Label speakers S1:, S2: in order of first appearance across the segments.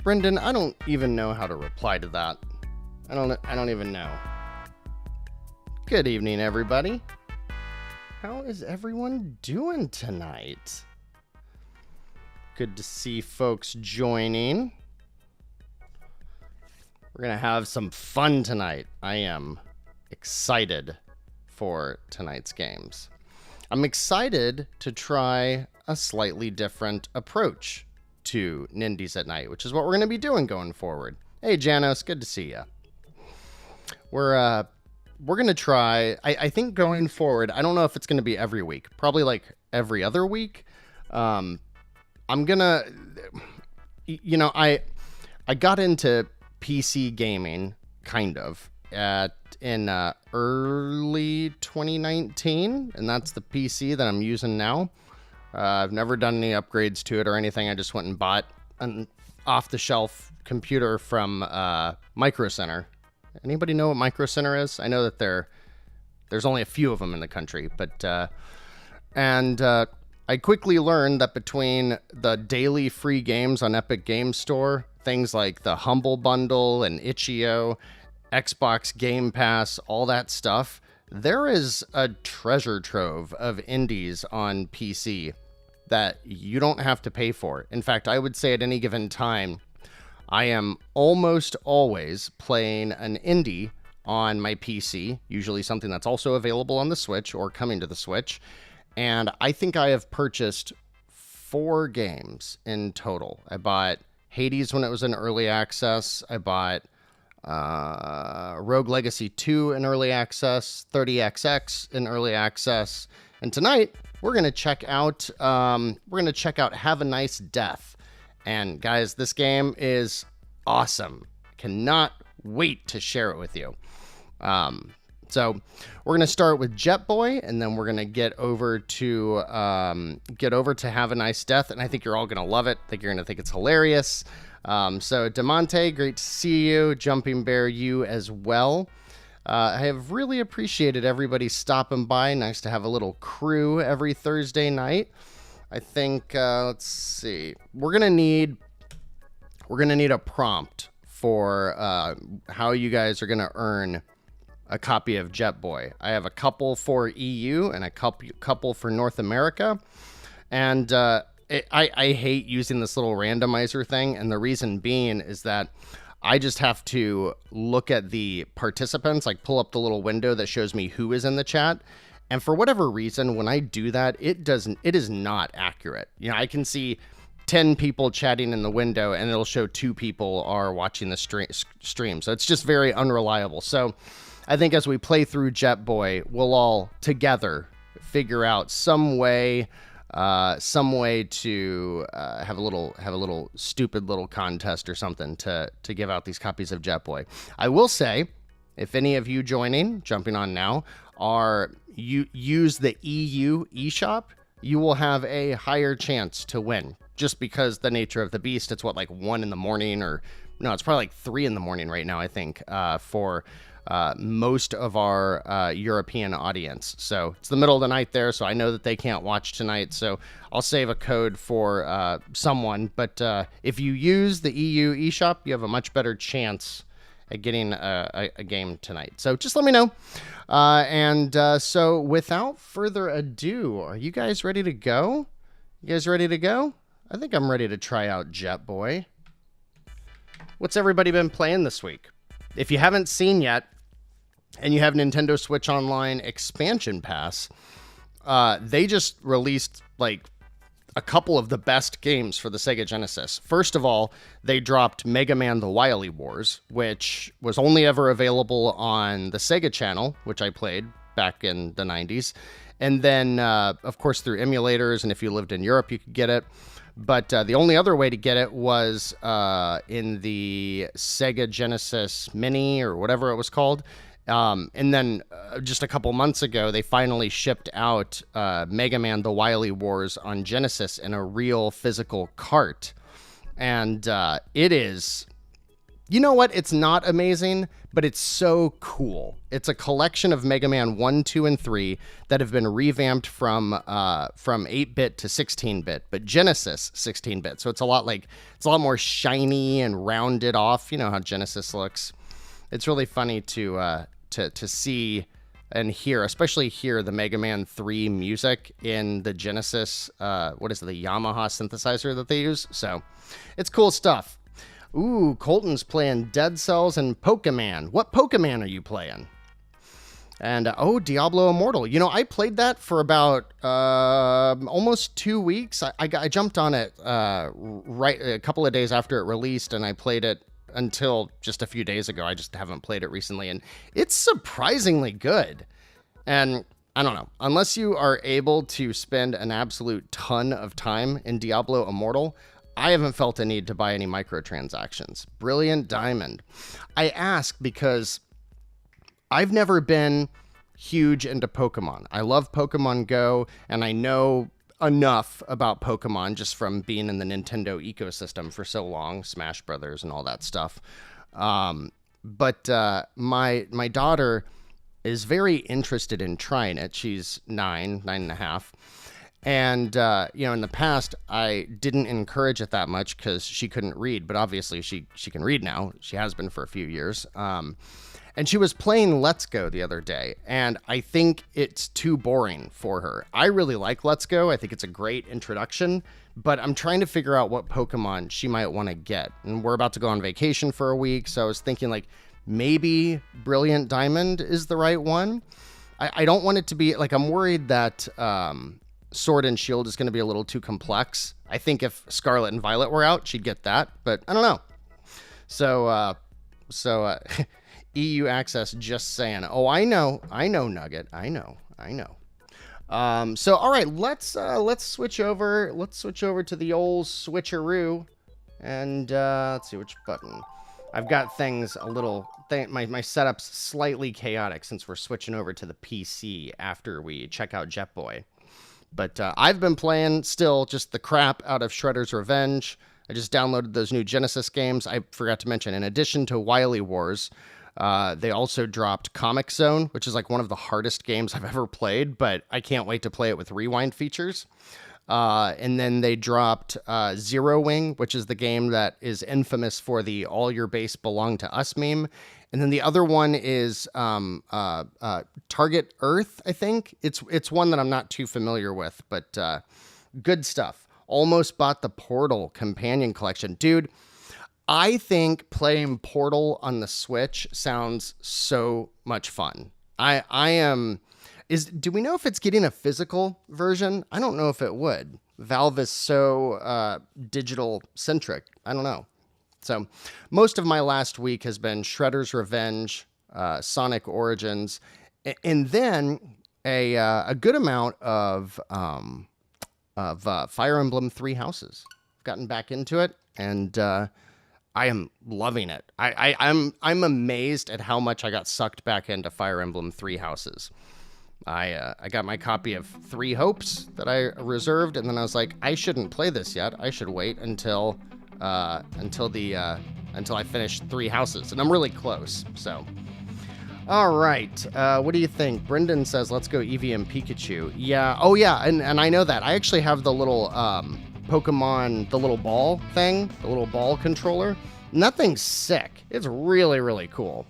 S1: Brendan, I don't even know how to reply to that. I don't even know. Good evening, everybody. How is everyone doing tonight? Good to see folks joining. We're going to have some fun tonight. I am excited for tonight's games. I'm excited to try a slightly different approach to Nindies at Night, which is what we're going to be doing going forward. Hey, Janos, good to see you. We're going to try, I think going forward, I don't know if it's going to be every week, probably like every other week. I'm going to, you know, I got into PC gaming kind of in early 2019, and that's the PC that I'm using now. I've never done any upgrades to it or anything. I just went and bought an off-the-shelf computer from Micro Center. Anybody know what Micro Center is? I know that there's only a few of them in the country, but I quickly learned that between the daily free games on Epic Games Store, things like the Humble Bundle and Itch.io, Xbox Game Pass, all that stuff, there is a treasure trove of indies on PC that you don't have to pay for. In fact, I would say at any given time, I am almost always playing an indie on my PC, usually something that's also available on the Switch or coming to the Switch. And I think I have purchased 4 games in total. I bought Hades when it was in early access. I bought Rogue Legacy 2 in early access, 30XX in early access. And tonight we're going to check out Have a Nice Death. And guys, this game is awesome. Cannot wait to share it with you. So we're going to start with Jetboy, and then we're going to get over to Have a Nice Death. And I think you're all going to love it. I think you're going to think it's hilarious. So Demonte, great to see you. Jumping Bear, you as well. I have really appreciated everybody stopping by. Nice to have a little crew every Thursday night. I think, let's see, we're gonna need a prompt for how you guys are gonna earn a copy of Jetboy. I have a couple for EU and a couple for North America, and I hate using this little randomizer thing, and the reason being is that I just have to look at the participants, like pull up the little window that shows me who is in the chat. And for whatever reason, when I do that, it is not accurate. You know, I can see 10 people chatting in the window and it'll show 2 people are watching the stream. So it's just very unreliable. So I think as we play through Jetboy, we'll all together figure out some way to have a little stupid little contest or something to give out these copies of Jetboy. I will say, if any of you jumping on now, you use the EU eShop, you will have a higher chance to win. Just because the nature of the beast, it's what, like 1 in the morning, or no, it's probably like 3 in the morning right now, I think, for most of our European audience. So it's the middle of the night there, so I know that they can't watch tonight, so I'll save a code for someone. But if you use the EU eShop, you have a much better chance at getting a game tonight. So just let me know. So without further ado, are you guys ready to go? You guys ready to go? I think I'm ready to try out Jetboy. What's everybody been playing this week? If you haven't seen yet, and you have Nintendo Switch Online Expansion Pass, they just released like a couple of the best games for the Sega Genesis. First of all, they dropped Mega Man The Wily Wars, which was only ever available on the Sega Channel, which I played back in the 90s. And then, of course, through emulators, and if you lived in Europe, you could get it. But the only other way to get it was in the Sega Genesis Mini, or whatever it was called. And then just a couple months ago, they finally shipped out Mega Man The Wily Wars on Genesis in a real physical cart. And it is You know what? It's not amazing, but it's so cool. It's a collection of Mega Man 1, 2, and 3 that have been revamped from 8-bit to 16-bit, but Genesis 16-bit. So it's a lot more shiny and rounded off. You know how Genesis looks. It's really funny to see and hear, especially hear the Mega Man 3 music in the Genesis, the Yamaha synthesizer that they use. So it's cool stuff. Ooh, Colton's playing Dead Cells and Pokemon. What Pokemon are you playing? And, Diablo Immortal. You know, I played that for about almost 2 weeks. I jumped on it right a couple of days after it released, and I played it until just a few days ago. I just haven't played it recently, and it's surprisingly good. And I don't know, unless you are able to spend an absolute ton of time in Diablo Immortal, I haven't felt a need to buy any microtransactions. Brilliant Diamond. I ask because I've never been huge into Pokemon. I love Pokemon Go, and I know enough about Pokemon just from being in the Nintendo ecosystem for so long, Smash Brothers and all that stuff. But my daughter is very interested in trying it. She's 9.5. And, in the past, I didn't encourage it that much because she couldn't read. But obviously, she can read now. She has been for a few years. And she was playing Let's Go the other day. And I think it's too boring for her. I really like Let's Go. I think it's a great introduction. But I'm trying to figure out what Pokemon she might want to get. And we're about to go on vacation for a week. So I was thinking, maybe Brilliant Diamond is the right one. I don't want it to be... I'm worried that... Sword and Shield is going to be a little too complex. I think if Scarlet and Violet were out, she'd get that, but I don't know. So EU access, just saying. Oh, I know, Nugget. I know. So all right, let's switch over. Let's switch over to the old switcheroo, and let's see which button. I've got things a little. My setup's slightly chaotic since we're switching over to the PC after we check out Jetboy. But I've been playing still just the crap out of Shredder's Revenge. I just downloaded those new Genesis games. I forgot to mention, in addition to Wily Wars, they also dropped Comic Zone, which is one of the hardest games I've ever played, but I can't wait to play it with rewind features. And then they dropped Zero Wing, which is the game that is infamous for the all your base belong to us meme. And then the other one is Target Earth, I think. It's one that I'm not too familiar with, but good stuff. Almost bought the Portal Companion Collection. Dude, I think playing Portal on the Switch sounds so much fun. I am... Do we know if it's getting a physical version? I don't know if it would. Valve is so digital-centric. I don't know. So most of my last week has been Shredder's Revenge, Sonic Origins, and then a good amount of Fire Emblem Three Houses. I've gotten back into it, and I am loving it. I'm amazed at how much I got sucked back into Fire Emblem Three Houses. I got my copy of Three Hopes that I reserved, and then I was like, I shouldn't play this yet. I should wait until I finish Three Houses, and I'm really close. So, all right. What do you think? Brendan says, "Let's go Eevee and Pikachu." Yeah. Oh yeah. And I know that. I actually have the little Pokemon, the little ball thing, the little ball controller. And that thing's sick. It's really really cool.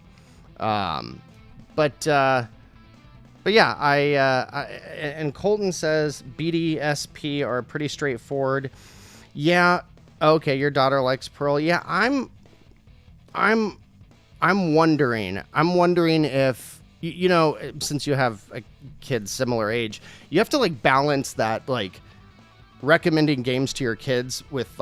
S1: But yeah, and Colton says BDSP are pretty straightforward. Yeah. Okay, your daughter likes Pearl. Yeah, I'm wondering. I'm wondering if since you have a kid similar age, you have to balance that recommending games to your kids with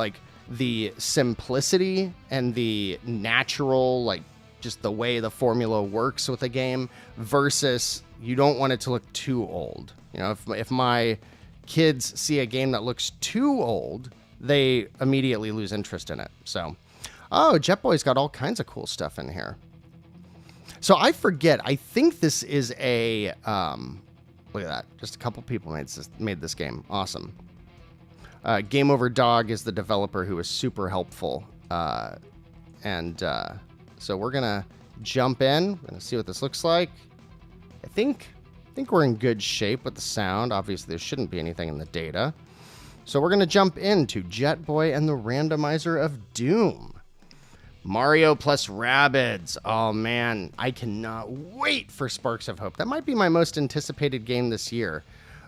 S1: the simplicity and the natural just the way the formula works with a game versus you don't want it to look too old. If my kids see a game that looks too old, they immediately lose interest in it. So, Jetboy's got all kinds of cool stuff in here. So I forget. I think this is a look at that. Just a couple people made this game. Awesome. Game Over Dog is the developer who was super helpful And so we're going to jump in. We're going to see what this looks like. I think we're in good shape with the sound. Obviously, there shouldn't be anything in the data. So we're going to jump into Jetboy and the Randomizer of Doom. Mario plus Rabbids. Oh, man. I cannot wait for Sparks of Hope. That might be my most anticipated game this year.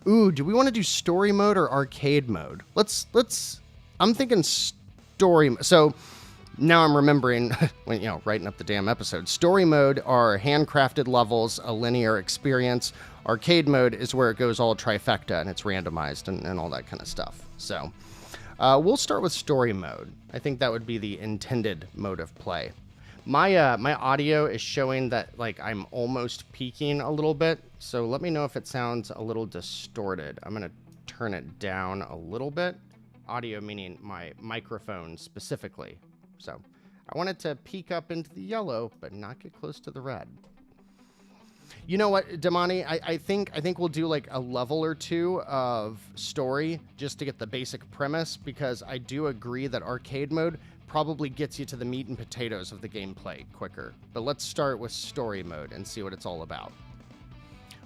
S1: Ooh, do we want to do story mode or arcade mode? I'm thinking story. So now I'm remembering, when, writing up the damn episode. Story mode are handcrafted levels, a linear experience. Arcade mode is where it goes all trifecta and it's randomized and all that kind of stuff. So we'll start with story mode. I think that would be the intended mode of play. My my audio is showing that I'm almost peaking a little bit. So let me know if it sounds a little distorted. I'm going to turn it down a little bit. Audio meaning my microphone specifically. So I want it to peak up into the yellow, but not get close to the red. You know what, Damani? I think we'll do a level or two of story just to get the basic premise, because I do agree that arcade mode probably gets you to the meat and potatoes of the gameplay quicker. But let's start with story mode and see what it's all about.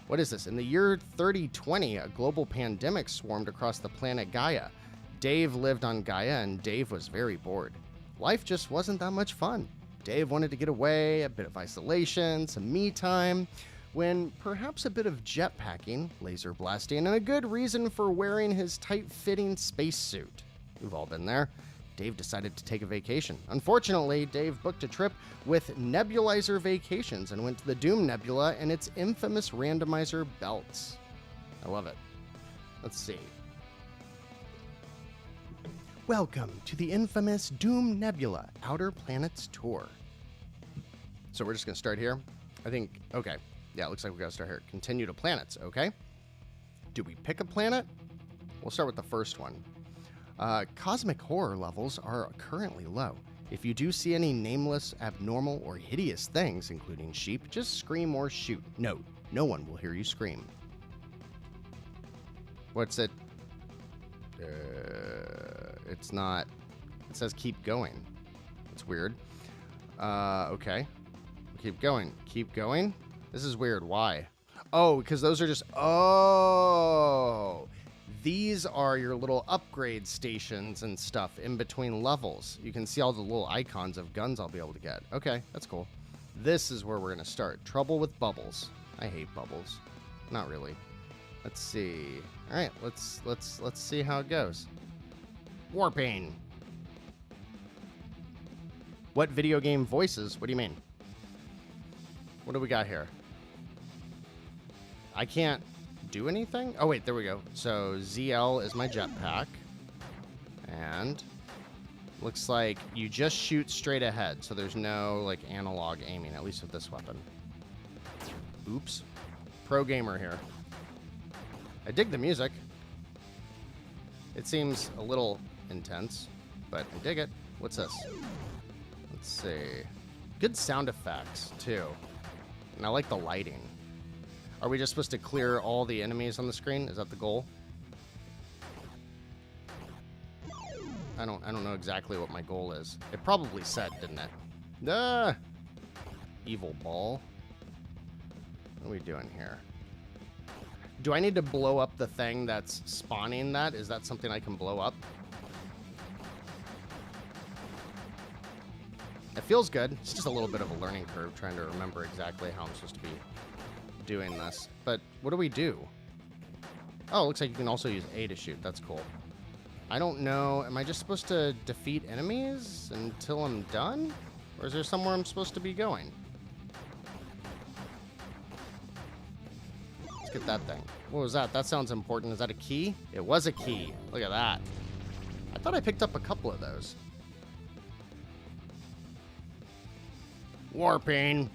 S1: What is this? In the year 3020, a global pandemic swarmed across the planet Gaia. Dave lived on Gaia, and Dave was very bored. Life just wasn't that much fun. Dave wanted to get away, a bit of isolation, some me time, when perhaps a bit of jetpacking, laser blasting, and a good reason for wearing his tight-fitting spacesuit. We've all been there. Dave decided to take a vacation. Unfortunately, Dave booked a trip with Nebulizer Vacations and went to the Doom Nebula and its infamous randomizer belts. I love it. Let's see. Welcome to the infamous Doom Nebula Outer Planets Tour. So we're just going to start here. I think, okay. Yeah, it looks like we got to start here. Continue to planets, okay? Do we pick a planet? We'll start with the first one. Cosmic horror levels are currently low. If you do see any nameless, abnormal, or hideous things, including sheep, just scream or shoot. Note, no one will hear you scream. What's it? It's not. It says keep going. It's weird. Okay. Keep going. Keep going. This is weird. Why? Oh, because those are just... Oh! These are your little upgrade stations and stuff in between levels. You can see all the little icons of guns I'll be able to get. Okay, that's cool. This is where we're going to start. Trouble with bubbles. I hate bubbles. Not really. Let's see. All right, let's see how it goes. Warpaint. What video game voices? What do you mean? What do we got here? I can't do anything? Oh, wait, there we go. So ZL is my jetpack. And looks like you just shoot straight ahead. So there's no, analog aiming, at least with this weapon. Oops. Pro gamer here. I dig the music. It seems a little intense, but I dig it. What's this? Let's see. Good sound effects, too. And I like the lighting. Are we just supposed to clear all the enemies on the screen? Is that the goal? I don't know exactly what my goal is. It probably said, didn't it? Ah! Evil ball. What are we doing here? Do I need to blow up the thing that's spawning that? Is that something I can blow up? It feels good. It's just a little bit of a learning curve trying to remember exactly how I'm supposed to be doing this. But what do we do? Oh, it looks like you can also use A to shoot. That's cool. I don't know. Am I just supposed to defeat enemies until I'm done? Or is there somewhere I'm supposed to be going? Let's get that thing. What was that? That sounds important. Is that a key? It was a key. Look at that. I thought I picked up a couple of those. Warping.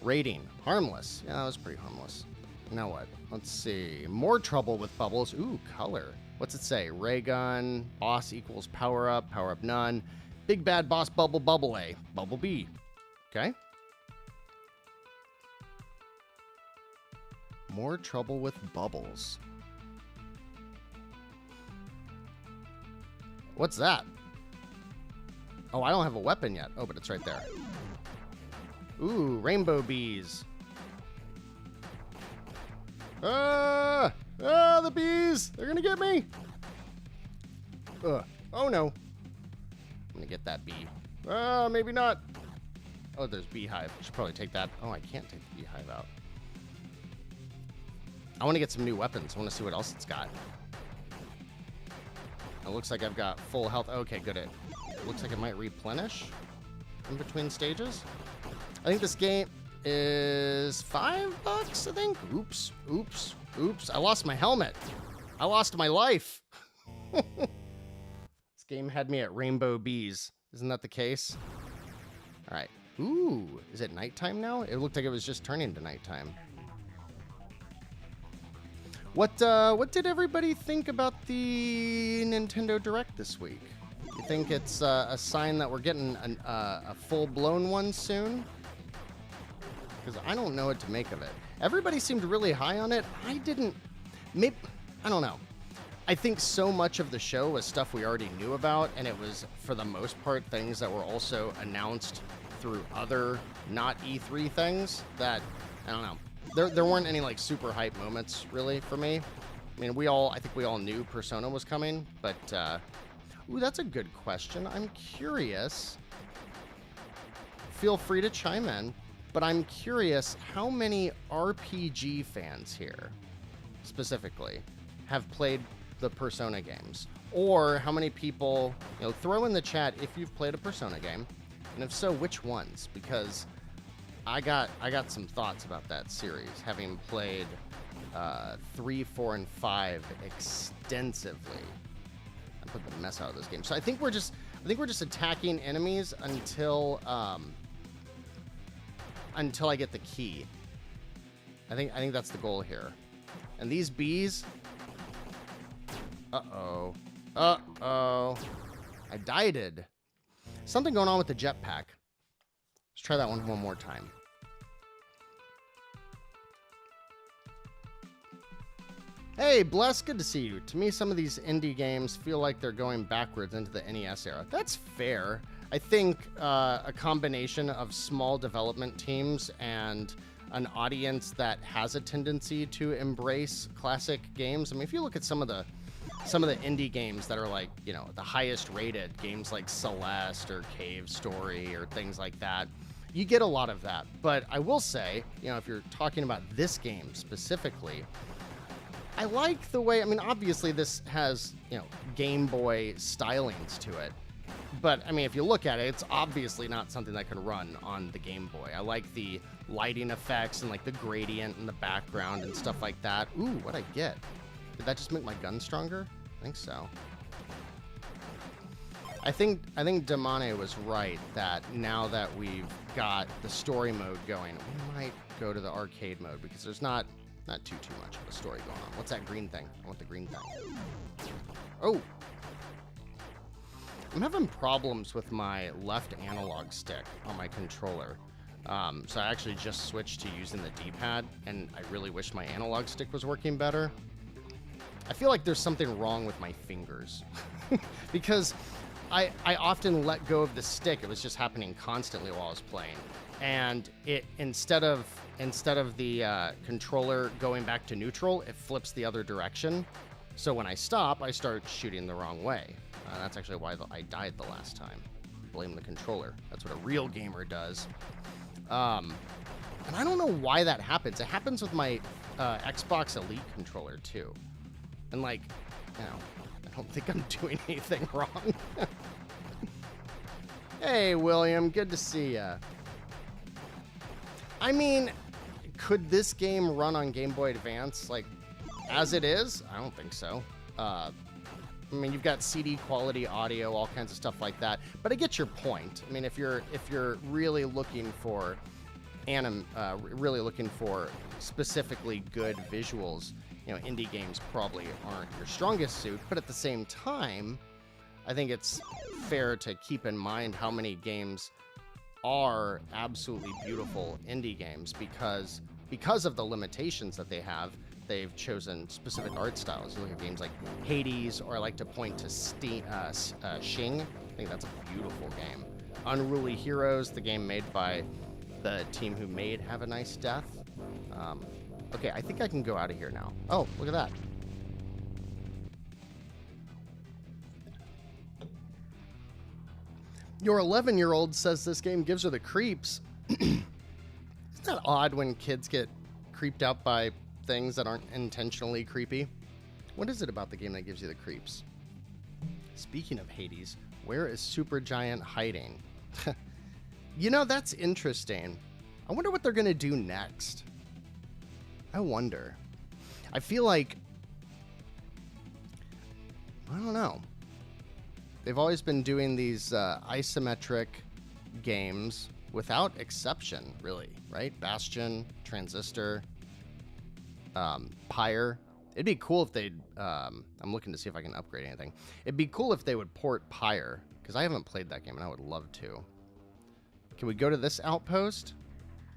S1: Rating. Harmless. Yeah, that was pretty harmless. Now what? Let's see. More trouble with bubbles. Ooh, color. What's it say? Ray gun. Boss equals power up. Power up none. Big bad boss bubble. Bubble A. Bubble B. Okay. More trouble with bubbles. What's that? Oh, I don't have a weapon yet. Oh, but it's right there. Ooh, rainbow bees. Ah, the bees. They're going to get me. Oh, no. I'm going to get that bee. Maybe not. Oh, there's beehive. I should probably take that. Oh, I can't take the beehive out. I want to get some new weapons. I want to see what else it's got. It looks like I've got full health. Okay, good. It looks like it might replenish in between stages. I think this game is $5, I think. Oops, oops, oops. I lost my helmet. I lost my life. This game had me at rainbow bees. Isn't that the case? All right. Ooh, is it nighttime now? It looked like it was just turning to nighttime. What did everybody think about the Nintendo Direct this week? You think it's a sign that we're getting a full-blown one soon? Because I don't know what to make of it. Everybody seemed really high on it. I didn't. Maybe, I don't know. I think so much of the show was stuff we already knew about, and it was, for the most part, things that were also announced through other not E3 things that, I don't know. There weren't any like super hype moments really for me. I mean, I think we all knew Persona was coming, but ooh, that's a good question. I'm curious. Feel free to chime in, but I'm curious how many RPG fans here specifically have played the Persona games, or how many people, throw in the chat if you've played a Persona game, and if so, which ones? Because I got some thoughts about that series, having played 3, 4, and 5 extensively. I put the mess out of this game. So I think we're just attacking enemies until I get the key. I think that's the goal here. And these bees. Uh-oh. I died. Something going on with the jetpack. Let's try that one more time. Hey, Bless, good to see you. To me, some of these indie games feel like they're going backwards into the NES era. That's fair. I think a combination of small development teams and an audience that has a tendency to embrace classic games. I mean, if you look at some of the indie games that are like, the highest rated games like Celeste or Cave Story or things like that, you get a lot of that. But I will say, if you're talking about this game specifically, I like the way, I mean, obviously this has, Game Boy stylings to it. But, I mean, if you look at it, it's obviously not something that can run on the Game Boy. I like the lighting effects and, like, the gradient in the background and stuff like that. Ooh, what'd I get? Did that just make my gun stronger? I think so. I think Damane was right that now that we've got the story mode going, we might go to the arcade mode because there's not too much of a story going on. What's that green thing? I want the green thing. Oh! I'm having problems with my left analog stick on my controller. So I actually just switched to using the D-pad, and I really wish my analog stick was working better. I feel like there's something wrong with my fingers. Because I often let go of the stick. It was just happening constantly while I was playing. And it instead of the controller going back to neutral, it flips the other direction. So when I stop, I start shooting the wrong way. That's actually why I died the last time. Blame the controller. That's what a real gamer does. And I don't know why that happens. It happens with my Xbox Elite controller too. And like, I don't think I'm doing anything wrong. Hey, William, good to see ya. I mean, could this game run on Game Boy Advance like as it is? I don't think so. I mean, you've got CD quality audio, all kinds of stuff like that. But I get your point. I mean, if you're really looking for really looking for specifically good visuals, indie games probably aren't your strongest suit. But at the same time, I think it's fair to keep in mind how many games are absolutely beautiful indie games because of the limitations that they have they've chosen specific art styles. You look at games like Hades, or I like to point to Shing. I think that's a beautiful game. Unruly Heroes, the game made by the team who made Have a Nice Death. Okay, I think I can go out of here now. Oh, look at that. Your 11-year-old says this game gives her the creeps. Isn't that odd when kids get creeped out by things that aren't intentionally creepy? What is it about the game that gives you the creeps? Speaking of Hades, where is Supergiant hiding? You know, that's interesting. I wonder what they're going to do next. I wonder. I feel like... I don't know. They've always been doing these isometric games without exception, really, right? Bastion, Transistor, Pyre. It'd be cool if they'd... I'm looking to see if I can upgrade anything. It'd be cool if they would port Pyre, because I haven't played that game, and I would love to. Can we go to this outpost?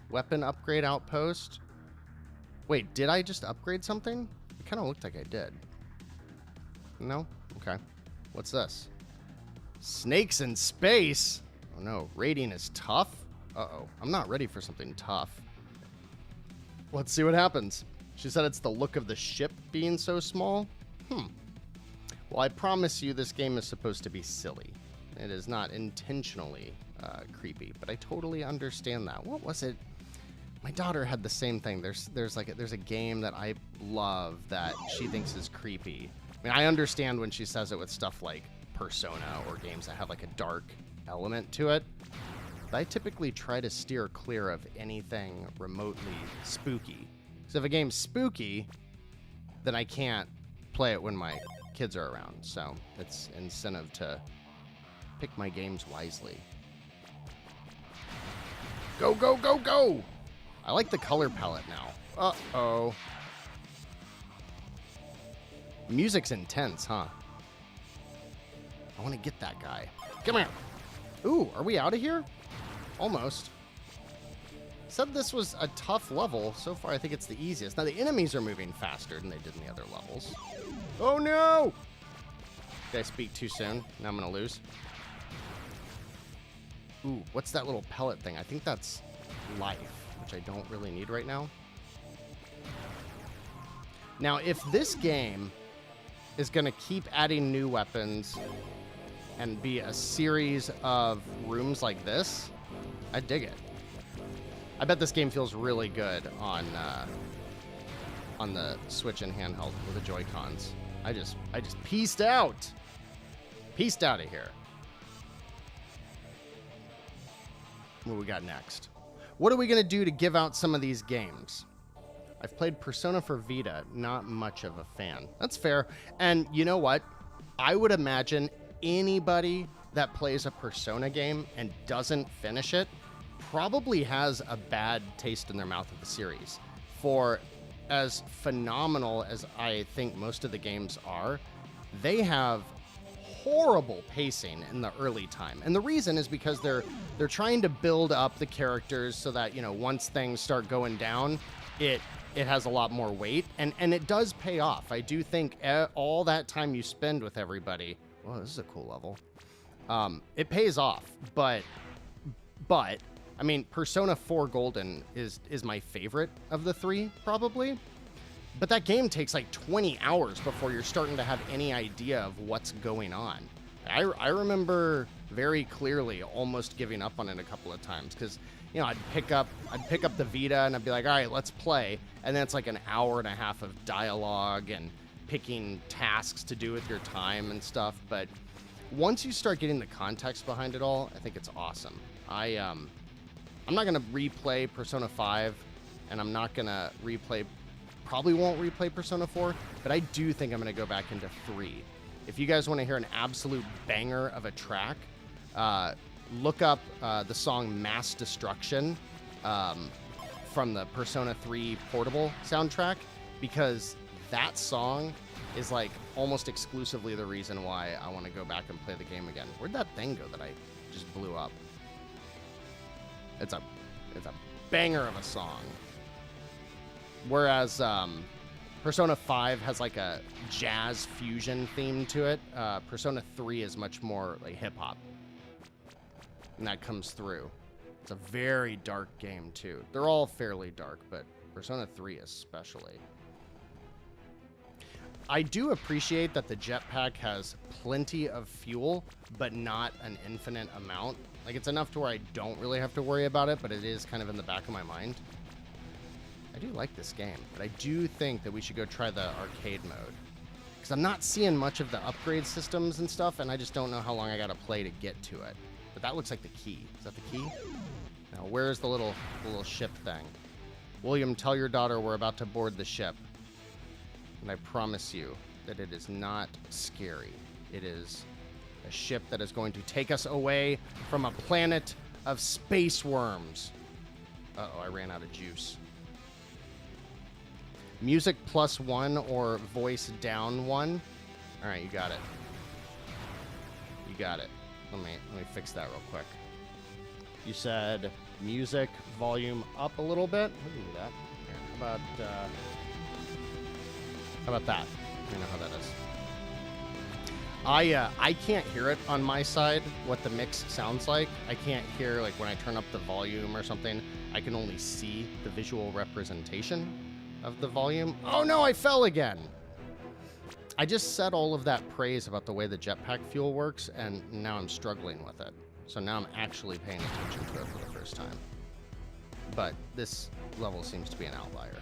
S1: Weapon upgrade outpost. Wait, did I just upgrade something? It kind of looked like I did. No? Okay. What's this? Snakes in space? Oh no, raiding is tough? Uh-oh, I'm not ready for something tough. Let's see what happens. She said it's the look of the ship being so small? Well, I promise you this game is supposed to be silly. It is not intentionally creepy, but I totally understand that. What was it? My daughter had the same thing. There's a game that I love that she thinks is creepy. I mean, I understand when she says it with stuff like Persona or games that have like a dark element to it. But I typically try to steer clear of anything remotely spooky. So if a game's spooky, then I can't play it when my kids are around. So it's incentive to pick my games wisely. Go, go, go, go! I like the color palette now. Uh-oh. Music's intense, huh? I want to get that guy. Come here. Ooh, are we out of here? Almost. Said this was a tough level. So far, I think it's the easiest. Now, the enemies are moving faster than they did in the other levels. Oh, no! Did I speak too soon? Now I'm going to lose. Ooh, what's that little pellet thing? I think that's life, which I don't really need right now. Now, if this game is going to keep adding new weapons and be a series of rooms like this, I dig it. I bet this game feels really good on the Switch and handheld with the Joy-Cons. I just peaced out. Peaced out of here. What we got next? What are we going to do to give out some of these games? I've played Persona for Vita, not much of a fan. That's fair. And you know what? I would imagine anybody that plays a Persona game and doesn't finish it probably has a bad taste in their mouth of the series. For as phenomenal as I think most of the games are, they have horrible pacing in the early time. And the reason is because they're trying to build up the characters so that, you know, once things start going down, it has a lot more weight, and it does pay off. I do think all that time you spend with everybody, well, this is a cool level. It pays off, but I mean, Persona 4 Golden is my favorite of the three, probably. But that game takes like 20 hours before you're starting to have any idea of what's going on. I remember very clearly almost giving up on it a couple of times because, you know, I'd pick up the Vita and I'd be like, all right, let's play. And then it's like an hour and a half of dialogue and picking tasks to do with your time and stuff. But once you start getting the context behind it all, I think it's awesome. I'm not going to replay Persona 5, and I'm not going to probably won't replay Persona 4, but I do think I'm going to go back into 3. If you guys want to hear an absolute banger of a track, look up the song Mass Destruction from the Persona 3 Portable soundtrack, because that song is like almost exclusively the reason why I want to go back and play the game again. Where'd that thing go that I just blew up? It's a banger of a song. Whereas Persona 5 has like a jazz fusion theme to it. Persona 3 is much more like hip-hop. And that comes through. It's a very dark game, too. They're all fairly dark, but Persona 3 especially. I do appreciate that the jetpack has plenty of fuel, but not an infinite amount. Like, it's enough to where I don't really have to worry about it, but it is kind of in the back of my mind. I do like this game, but I do think that we should go try the arcade mode. Because I'm not seeing much of the upgrade systems and stuff, and I just don't know how long I gotta play to get to it. But that looks like the key. Is that the key? Now, where's the little ship thing? William, tell your daughter we're about to board the ship. And I promise you that it is not scary. It is a ship that is going to take us away from a planet of space worms. Uh-oh, I ran out of juice. Music +1 or voice down 1. All right, you got it. You got it. Let me fix that real quick. You said music volume up a little bit. We can do that. Here, how about that? I know how that is. I can't hear it on my side, what the mix sounds like. I can't hear, like, when I turn up the volume or something. I can only see the visual representation of the volume. Oh no, I fell again! I just said all of that praise about the way the jetpack fuel works, and now I'm struggling with it. So now I'm actually paying attention to it for the first time. But this level seems to be an outlier.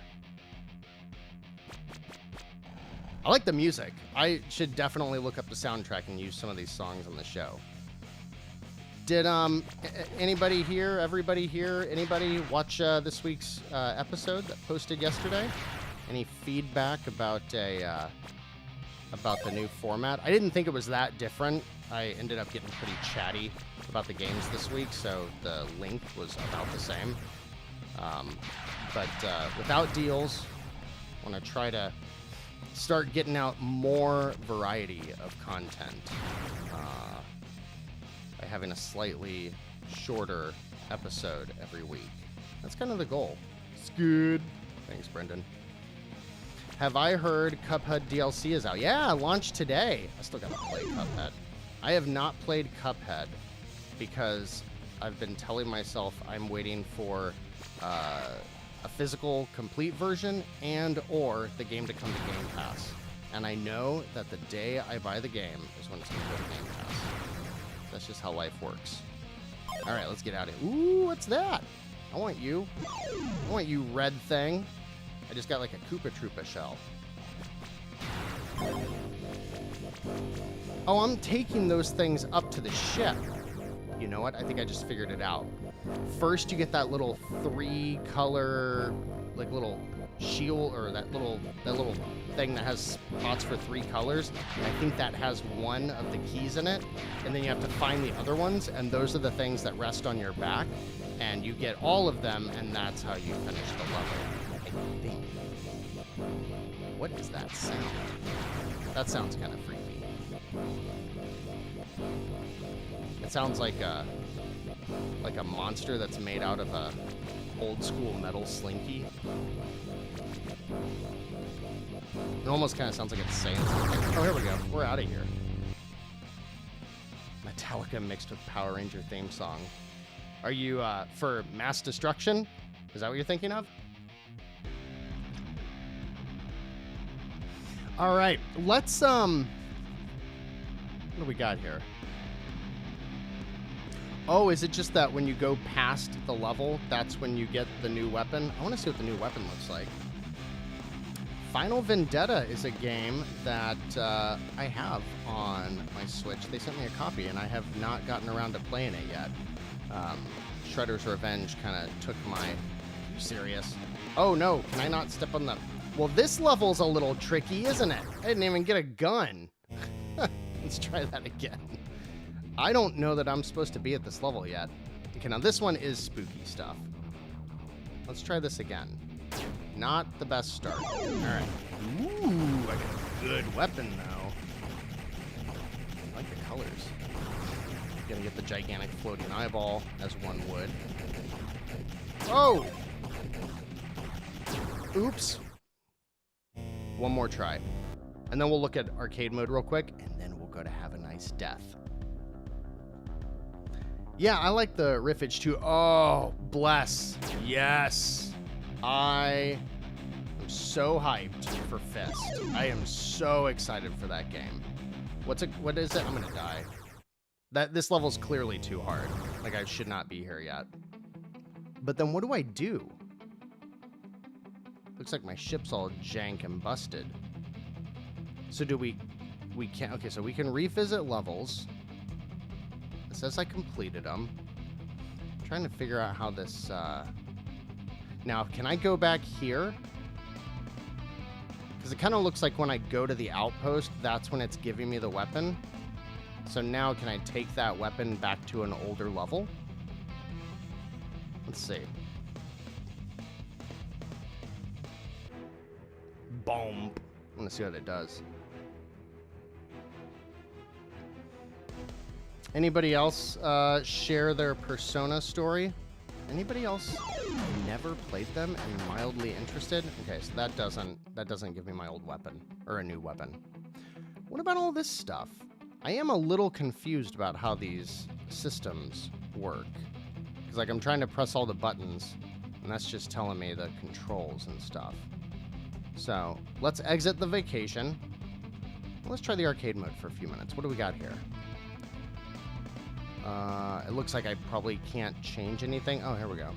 S1: I like the music. I should definitely look up the soundtrack and use some of these songs on the show. Did anybody here, everybody here, anybody watch this week's episode that posted yesterday? Any feedback about the new format? I didn't think it was that different. I ended up getting pretty chatty about the games this week, so the length was about the same. But without deals, I want to try to start getting out more variety of content by having a slightly shorter episode every week. That's kind of the goal. It's good. Thanks, Brendan. Have I heard Cuphead DLC is out? Yeah, launched today. I still gotta play Cuphead. I have not played Cuphead because I've been telling myself I'm waiting for a physical complete version and or the game to come to Game Pass. And I know that the day I buy the game is when it's going to go to Game Pass. That's just how life works. All right, let's get out of here. Ooh, what's that? I want you. I want you, red thing. I just got like a Koopa Troopa shell. Oh, I'm taking those things up to the ship. You know what? I think I just figured it out. First, you get that little 3-color, like little shield, or that little thing that has spots for 3 colors. And I think that has one of the keys in it. And then you have to find the other ones, and those are the things that rest on your back. And you get all of them, and that's how you finish the level. I think. What is that sound? That sounds kind of freaky. It sounds like a monster that's made out of a old school metal slinky. It almost kind of sounds like it's saying something. Oh, here we go. We're out of here. Metallica mixed with Power Ranger theme song. Are you for mass destruction? Is that what you're thinking of? All right, let's what do we got here? Oh, is it just that when you go past the level, that's when you get the new weapon? I want to see what the new weapon looks like. Final Vendetta is a game that I have on my Switch. They sent me a copy, and I have not gotten around to playing it yet. Shredder's Revenge kind of took my... Are you serious? Oh, no. Can I not step on the... Well, this level's a little tricky, isn't it? I didn't even get a gun. Let's try that again. I don't know that I'm supposed to be at this level yet. Okay, now this one is spooky stuff. Let's try this again. Not the best start. All right. Ooh, I got a good weapon, though. I like the colors. Gonna get the gigantic floating eyeball, as one would. Oh! Oops. One more try. And then we'll look at arcade mode real quick, and then we'll go to Have a Nice Death. Yeah, I like the riffage too. Oh, bless. Yes. I am so hyped for Fist. I am so excited for that game. What is it? I'm gonna die. This level's clearly too hard. Like, I should not be here yet. But then what do I do? Looks like my ship's all jank and busted. So do we can't, okay, so we can revisit levels. It says I completed them. I'm trying to figure out how this, now, can I go back here? Because it kind of looks like when I go to the outpost, that's when it's giving me the weapon. So now can I take that weapon back to an older level? Let's see. Boom. I want to see what it does. Anybody else share their Persona story? Anybody else never played them and mildly interested? Okay, so that doesn't give me my old weapon or a new weapon. What about all this stuff? I am a little confused about how these systems work. Because, like, I'm trying to press all the buttons, and that's just telling me the controls and stuff. So, let's exit the vacation. Let's try the arcade mode for a few minutes. What do we got here? It looks like I probably can't change anything. Oh, here we go.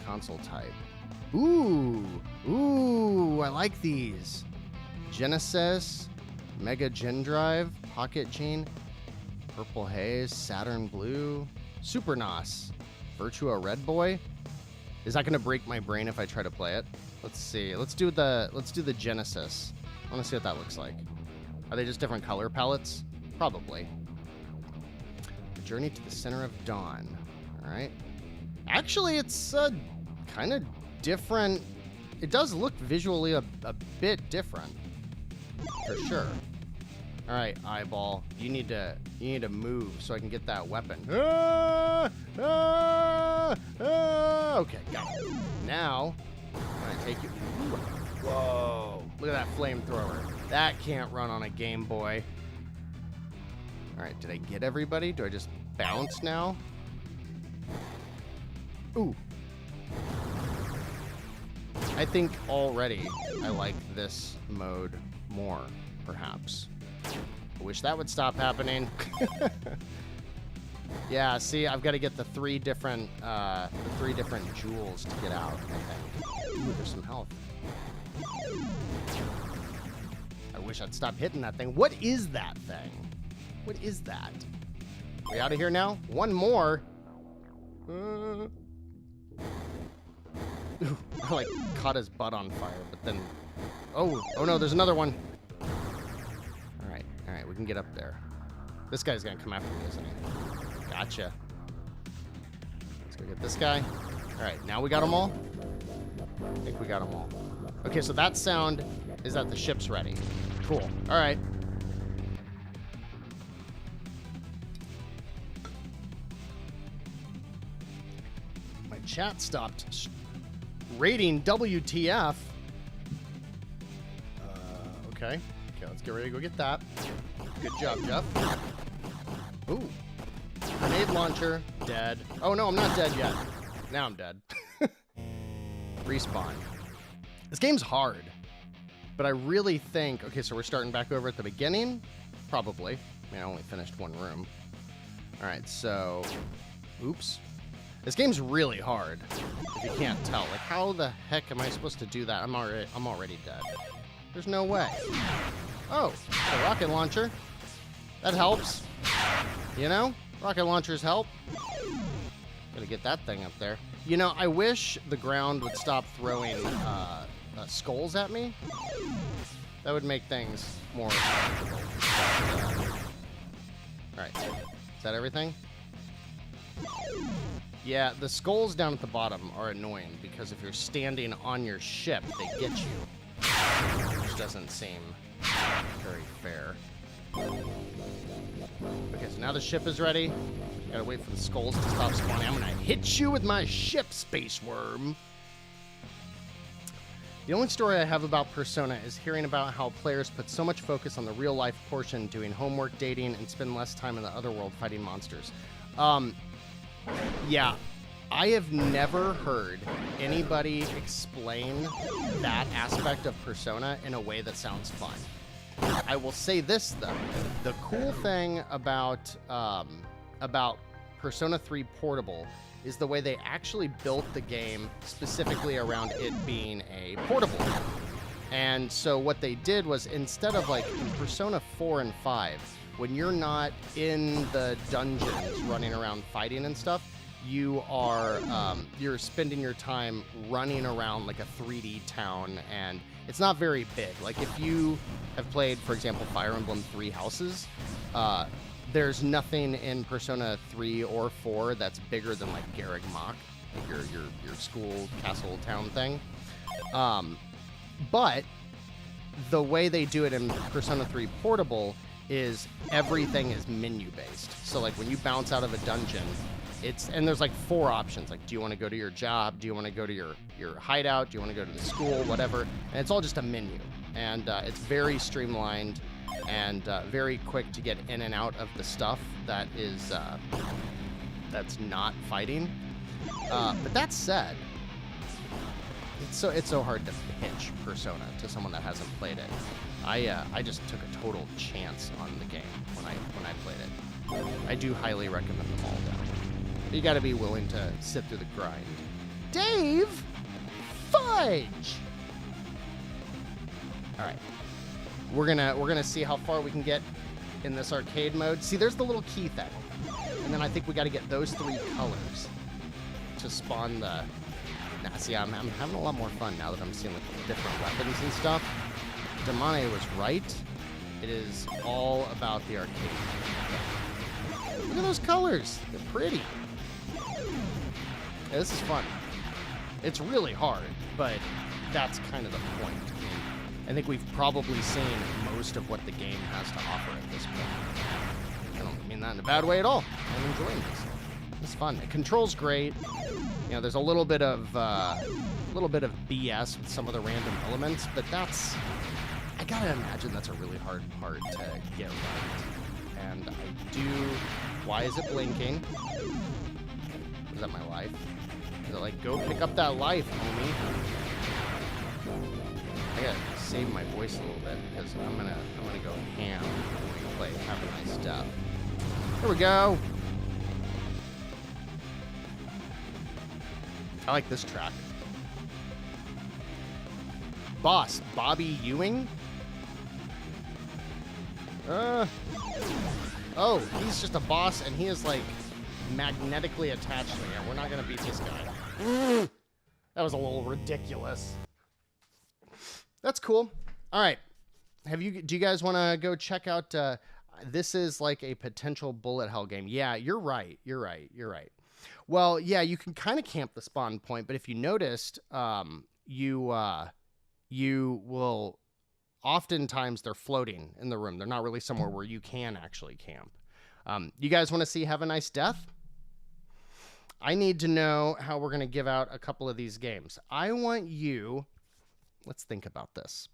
S1: Console type. Ooh! Ooh, I like these. Genesis, Mega Gen Drive, Pocket Gene, Purple Haze, Saturn Blue, Super NOS, Virtua Red Boy. Is that going to break my brain if I try to play it? Let's see. Let's do the Genesis. I want to see what that looks like. Are they just different color palettes? Probably. Journey to the Center of Dawn. All right. Actually, it's kind of different. It does look visually a bit different, for sure. All right, Eyeball. You need to move so I can get that weapon. Okay, got it. Now, can I take you? Whoa! Look at that flamethrower. That can't run on a Game Boy. All right, did I get everybody? Do I just bounce now? Ooh. I think already I like this mode more, perhaps. I wish that would stop happening. Yeah, see, I've got to get the three different jewels to get out, I think. Ooh, there's some health. I wish I'd stop hitting that thing. What is that thing? What is that? We out of here now? One more? Ooh, I like caught his butt on fire, but then... Oh no, there's another one. All right, we can get up there. This guy's gonna come after me, isn't he? Gotcha. Let's go get this guy. All right, now we got them all? I think we got them all. Okay, so that sound is that the ship's ready. Cool. All right. My chat stopped rating WTF. Okay, let's get ready to go get that. Good job, Jeff. Ooh. Grenade launcher, dead. Oh no, I'm not dead yet. Now I'm dead. Respawn. This game's hard, but I really think... Okay, so we're starting back over at the beginning? Probably. I mean, I only finished one room. All right, so... Oops. This game's really hard, if you can't tell. Like, how the heck am I supposed to do that? I'm already dead. There's no way. Oh, a rocket launcher. That helps. You know? Rocket launchers help. Gotta get that thing up there. You know, I wish the ground would stop throwing skulls at me. That would make things more manageable. Alright. Is that everything? Yeah, the skulls down at the bottom are annoying because if you're standing on your ship, they get you. Which doesn't seem very fair. Okay, so now the ship is ready. Gotta wait for the skulls to stop spawning. I'm gonna hit you with my ship, Space Worm. The only story I have about Persona is hearing about how players put so much focus on the real-life portion, doing homework, dating, and spend less time in the other world fighting monsters. Yeah, I have never heard anybody explain that aspect of Persona in a way that sounds fun. I will say this, though. The cool thing about Persona 3 Portable is the way they actually built the game specifically around it being a portable game. And so what they did was, instead of like in Persona 4 and 5, when you're not in the dungeons running around fighting and stuff, you are you're spending your time running around like a 3D town, and it's not very big. Like if you have played, for example, Fire Emblem 3 Houses, there's nothing in Persona 3 or 4 that's bigger than like Garreg Mach, like your school castle town thing. But the way they do it in Persona 3 Portable is everything is menu based. So like when you bounce out of a dungeon, and there's like 4 options. Like, do you want to go to your job? Do you want to go to your hideout? Do you want to go to the school? Whatever. And it's all just a menu. And it's very streamlined and very quick to get in and out of the stuff that is that's not fighting. But that said, it's so hard to pitch Persona to someone that hasn't played it. I just took a total chance on the game when I played it. I do highly recommend them all, though. You got to be willing to sit through the grind. Dave Fudge. All right, we're gonna see how far we can get in this arcade mode. See, there's the little key thing, and then I think we got to get those 3 colors to spawn the. Nah, see, I'm having a lot more fun now that I'm seeing like different weapons and stuff. Damane was right. It is all about the arcade. Look at those colors. They're pretty. Yeah, this is fun. It's really hard, but that's kind of the point. I think we've probably seen most of what the game has to offer at this point. I don't mean that in a bad way at all. I'm enjoying this. It's fun. It controls great. You know, there's a little bit of BS with some of the random elements, but that's, I gotta imagine that's a really hard part to get right. And I do. Why is it blinking? Is that my life? Is it like, go pick up that life, homie? I gotta save my voice a little bit because I'm gonna go ham when we play Have a Nice Death. Here we go. I like this track. Boss, Bobby Ewing? Oh, he's just a boss and he is like magnetically attached to me. Yeah, we're not gonna beat this guy. That was a little ridiculous. That's cool. All right. Do you guys want to go check out, this is like a potential bullet hell game. Yeah, you're right. Well, yeah, you can kind of camp the spawn point, but if you noticed, you will, oftentimes they're floating in the room. They're not really somewhere where you can actually camp. You guys want to see Have a Nice Death? I need to know how we're going to give out a couple of these games. I want you, let's think about this.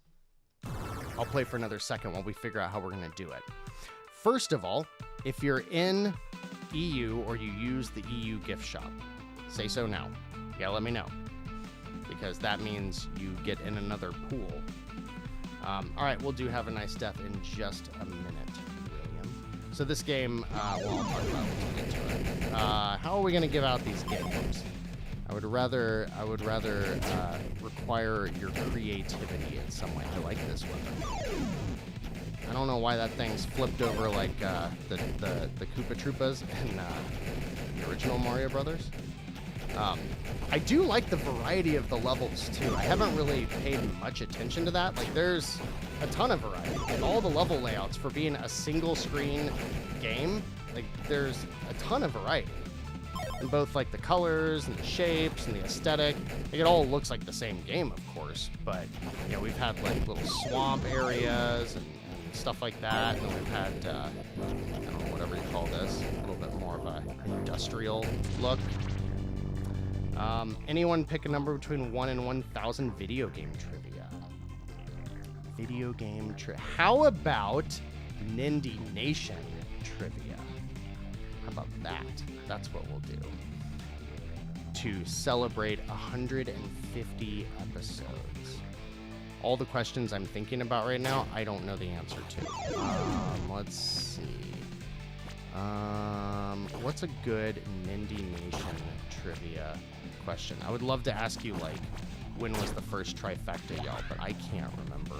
S1: I'll play for another second while we figure out how we're going to do it. First of all, if you're in EU or you use the EU gift shop, say so now. Yeah, let me know. Because that means you get in another pool. All right, we'll do Have a Nice Death in just a minute, William. So this game, well, I'll talk about it when we get to it. How are we going to give out these games? I would rather require your creativity in some way. I like this weapon. I don't know why that thing's flipped over like the Koopa Troopas in the original Mario Brothers. I do like the variety of the levels too. I haven't really paid much attention to that. Like, there's a ton of variety. And all the level layouts for being a single screen game, like, there's a ton of variety. In both like the colors and the shapes and the aesthetic. Like, it all looks like the same game, of course, but you know, we've had like little swamp areas and stuff like that, and then we've had I don't know, whatever you call this, a little bit more of a industrial look. Anyone pick a number between 1 and 1,000 video game trivia? Video game trivia. How about Nindy Nation trivia? How about that? That's what we'll do. To celebrate 150 episodes. All the questions I'm thinking about right now, I don't know the answer to. Let's see. What's a good Nindy Nation trivia question? I would love to ask you, like, when was the first Tri-Fecta, y'all, but I can't remember.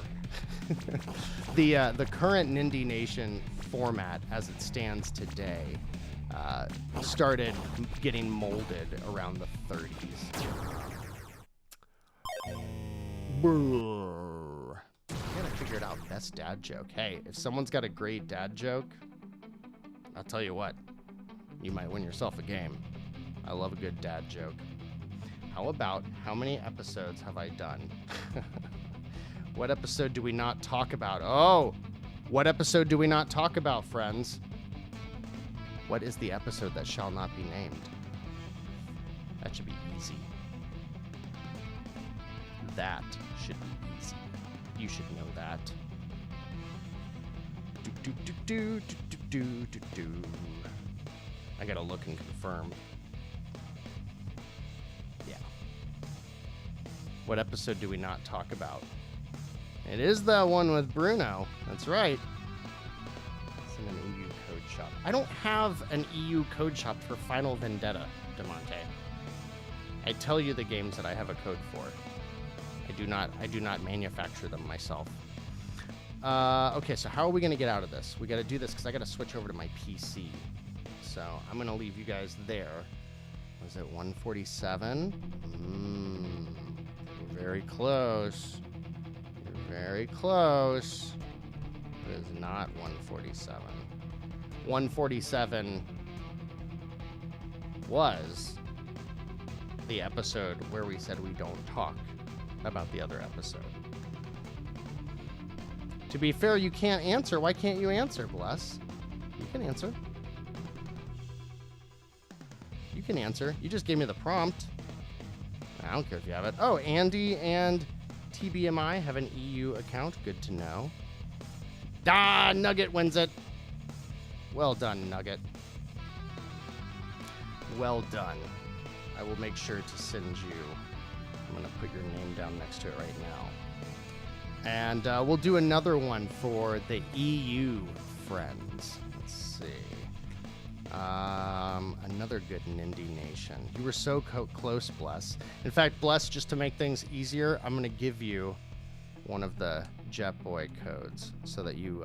S1: The current Nindy Nation format, as it stands today, started getting molded around the 30s. Brrr. I gotta figure it out. Best dad joke. Hey, if someone's got a great dad joke, I'll tell you what, you might win yourself a game. I love a good dad joke. How about, how many episodes have I done? What episode do we not talk about? Oh, what episode do we not talk about, friends? What is the episode that shall not be named? That should be easy. That should be easy. You should know that. I gotta look and confirm. Yeah. What episode do we not talk about? It is the one with Bruno. That's right. It's in an EU code shop. I don't have an EU code shop for Final Vendetta, DeMonte. I tell you the games that I have a code for. I do not manufacture them myself. Okay, so how are we going to get out of this? We got to do this because I got to switch over to my PC. So I'm going to leave you guys there. Was it 147? You're very close. You're very close. It is not 147. 147 was the episode where we said we don't talk about the other episode. To be fair, you can't answer. Why can't you answer, Bless? You can answer. You can answer. You just gave me the prompt. I don't care if you have it. Oh, Andy and TBMI have an EU account. Good to know. Ah, Nugget wins it. Well done, Nugget. Well done. I will make sure to send you. I'm going to put your name down next to it right now. And we'll do another one for the EU friends. Let's see. Another good Nindy Nation. You were so close, Bless. In fact, Bless, just to make things easier, I'm going to give you one of the Jetboy codes so that you,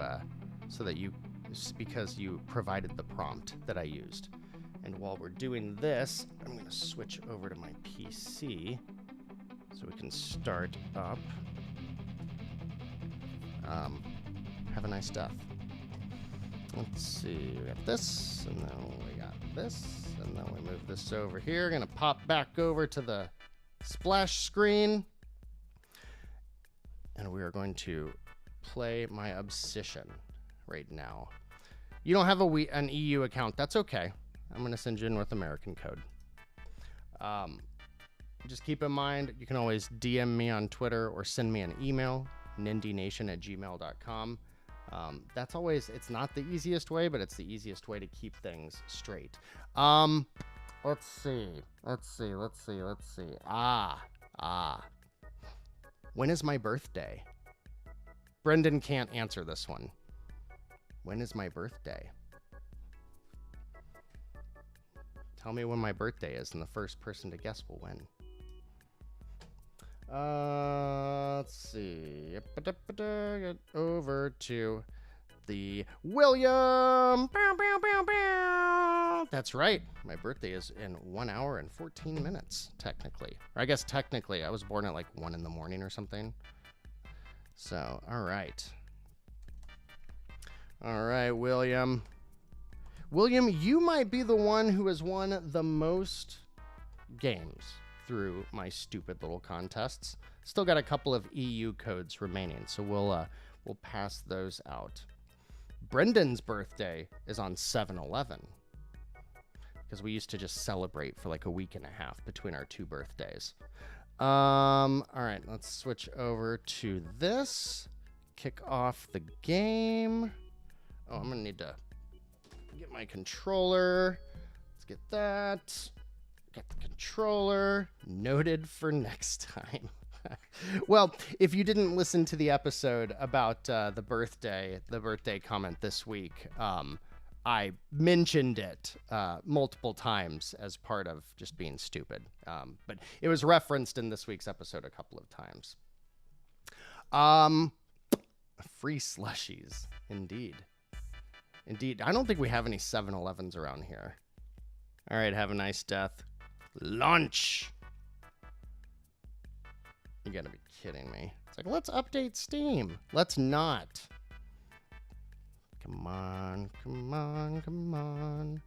S1: because you provided the prompt that I used. And while we're doing this, I'm going to switch over to my PC so we can start up. Have a nice death. Let's see, we got this, and then we got this, and then we move this over here. Gonna pop back over to the splash screen, and we are going to play my Obsession right now. You don't have an EU account, that's okay. I'm gonna send you a North American code. Just keep in mind, you can always DM me on Twitter or send me an email, nindynation@gmail.com. That's always, it's not the easiest way, but it's the easiest way to keep things straight. Let's see. When is my birthday? Brendan can't answer this one. When is my birthday? Tell me when my birthday is, and the first person to guess will win. Let's see. Get over to the William. That's right. My birthday is in 1 hour and 14 minutes, technically. Or I guess technically, I was born at like 1 in the morning or something. So, all right. All right, William. William, you might be the one who has won the most games through my stupid little contests. Still got a couple of EU codes remaining, so we'll pass those out. Brendan's birthday is on 7/11, because we used to just celebrate for like a week and a half between our 2 birthdays. All right, let's switch over to this. Kick off the game. Oh, I'm gonna need to get my controller. Let's get that. Get the controller. Noted for next time. Well, if you didn't listen to the episode about the birthday comment this week, I mentioned it multiple times as part of just being stupid. But it was referenced in this week's episode a couple of times. Free slushies. Indeed. Indeed. I don't think we have any 7-Elevens around here. All right, have a nice death. Launch! You gotta be kidding me. It's like, let's update Steam. Let's not. Come on, come on, come on.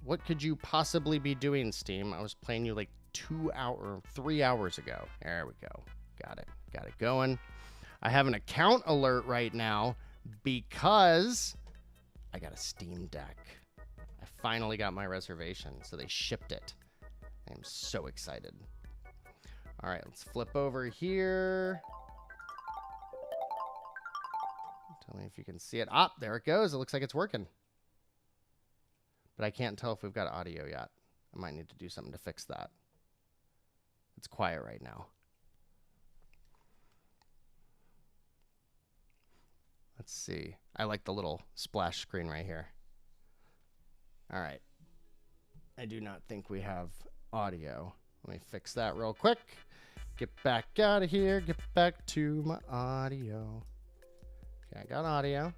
S1: What could you possibly be doing, Steam? I was playing you like 3 hours ago. There we go. Got it. Got it going. I have an account alert right now because I got a Steam Deck. I finally got my reservation, so they shipped it. I am so excited. All right, let's flip over here. Tell me if you can see it. Ah, there it goes. It looks like it's working. But I can't tell if we've got audio yet. I might need to do something to fix that. It's quiet right now. Let's see. I like the little splash screen right here. All right. I do not think we have audio. Let me fix that real quick. Get back out of here. Get back to my audio. Okay, I got audio.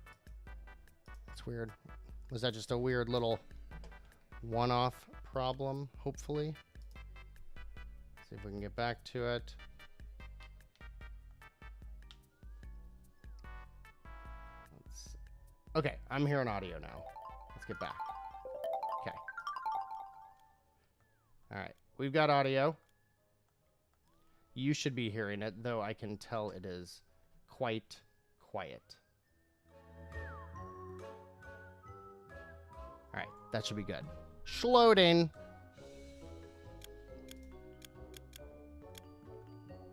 S1: That's weird. Was that just a weird little one-off problem, hopefully? See if we can get back to it. Okay, I'm hearing audio now. Let's get back. Okay. All right, we've got audio. You should be hearing it, though I can tell it is quite quiet. All right, that should be good. Schloading.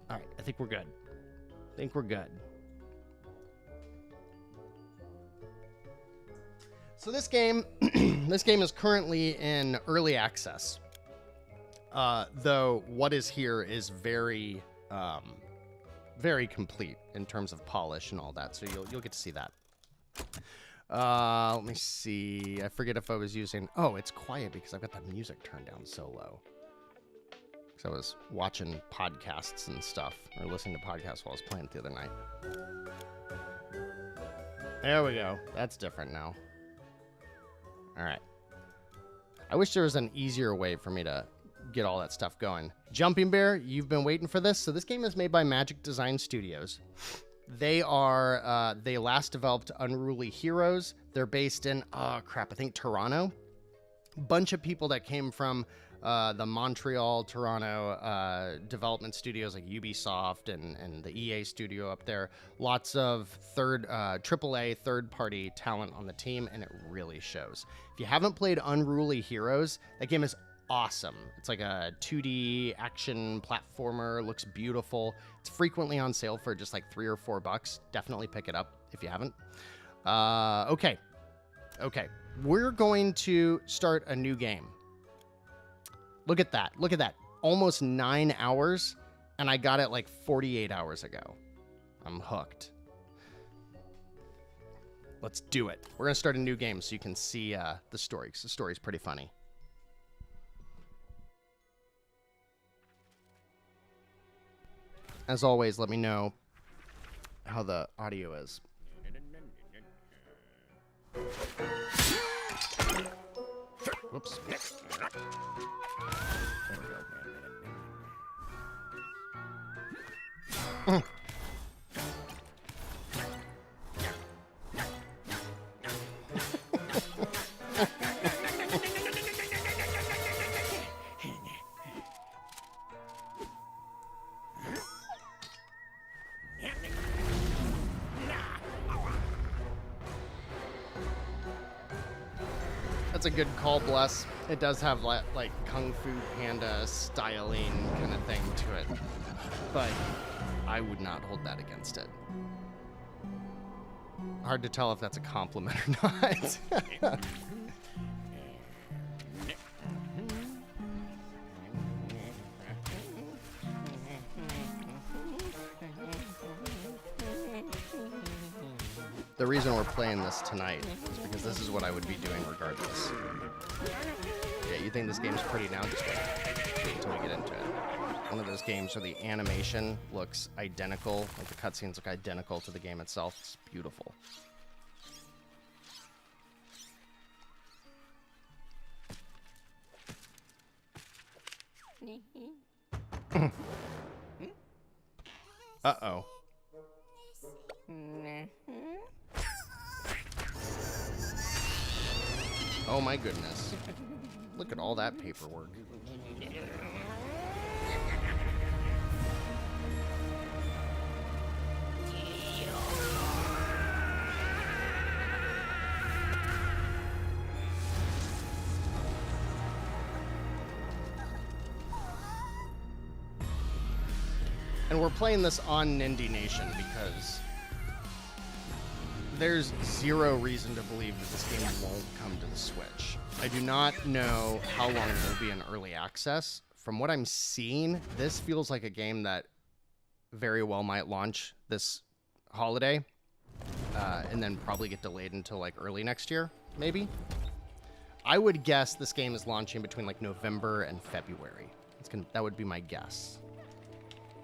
S1: All right, I think we're good. I think we're good. So this game, this game is currently in early access. Though what is here is very, very complete in terms of polish and all that. So you'll get to see that. Let me see. I forget if I was using. Oh, it's quiet because I've got that music turned down so low. Because I was watching podcasts and stuff, or listening to podcasts while I was playing it the other night. There we go. That's different now. All right. I wish there was an easier way for me to get all that stuff going. Jumping Bear, you've been waiting for this. So this game is made by Magic Design Studios. They are, they last developed Unruly Heroes. They're based in, I think Toronto. Bunch of people that came from the Montreal, Toronto development studios like Ubisoft and the EA studio up there. Lots of AAA third-party talent on the team, and it really shows. If you haven't played Unruly Heroes, that game is awesome. It's like a 2D action platformer, looks beautiful. It's frequently on sale for just like $3 or $4. Definitely pick it up if you haven't. Okay. We're going to start a new game. Look at that. Look at that. Almost 9 hours, and I got it like 48 hours ago. I'm hooked. Let's do it. We're going to start a new game so you can see the story, because the story's pretty funny. As always, let me know how the audio is. Whoops. There we go. That's a good call, Bless. It does have like Kung Fu Panda styling kind of thing to it. But I would not hold that against it. Hard to tell if that's a compliment or not. The reason we're playing this tonight is because this is what I would be doing regardless. Yeah, you think this game's pretty now? Just wait until we get into it. One of those games where the animation looks identical, like the cutscenes look identical to the game itself. It's beautiful. Uh-oh. Oh my goodness. Look at all that paperwork. And we're playing this on Nindie Nation because there's zero reason to believe that this game won't come to the Switch. I do not know how long it will be in early access. From what I'm seeing, this feels like a game that very well might launch this holiday and then probably get delayed until like early next year, maybe. I would guess this game is launching between like November and February. That would be my guess.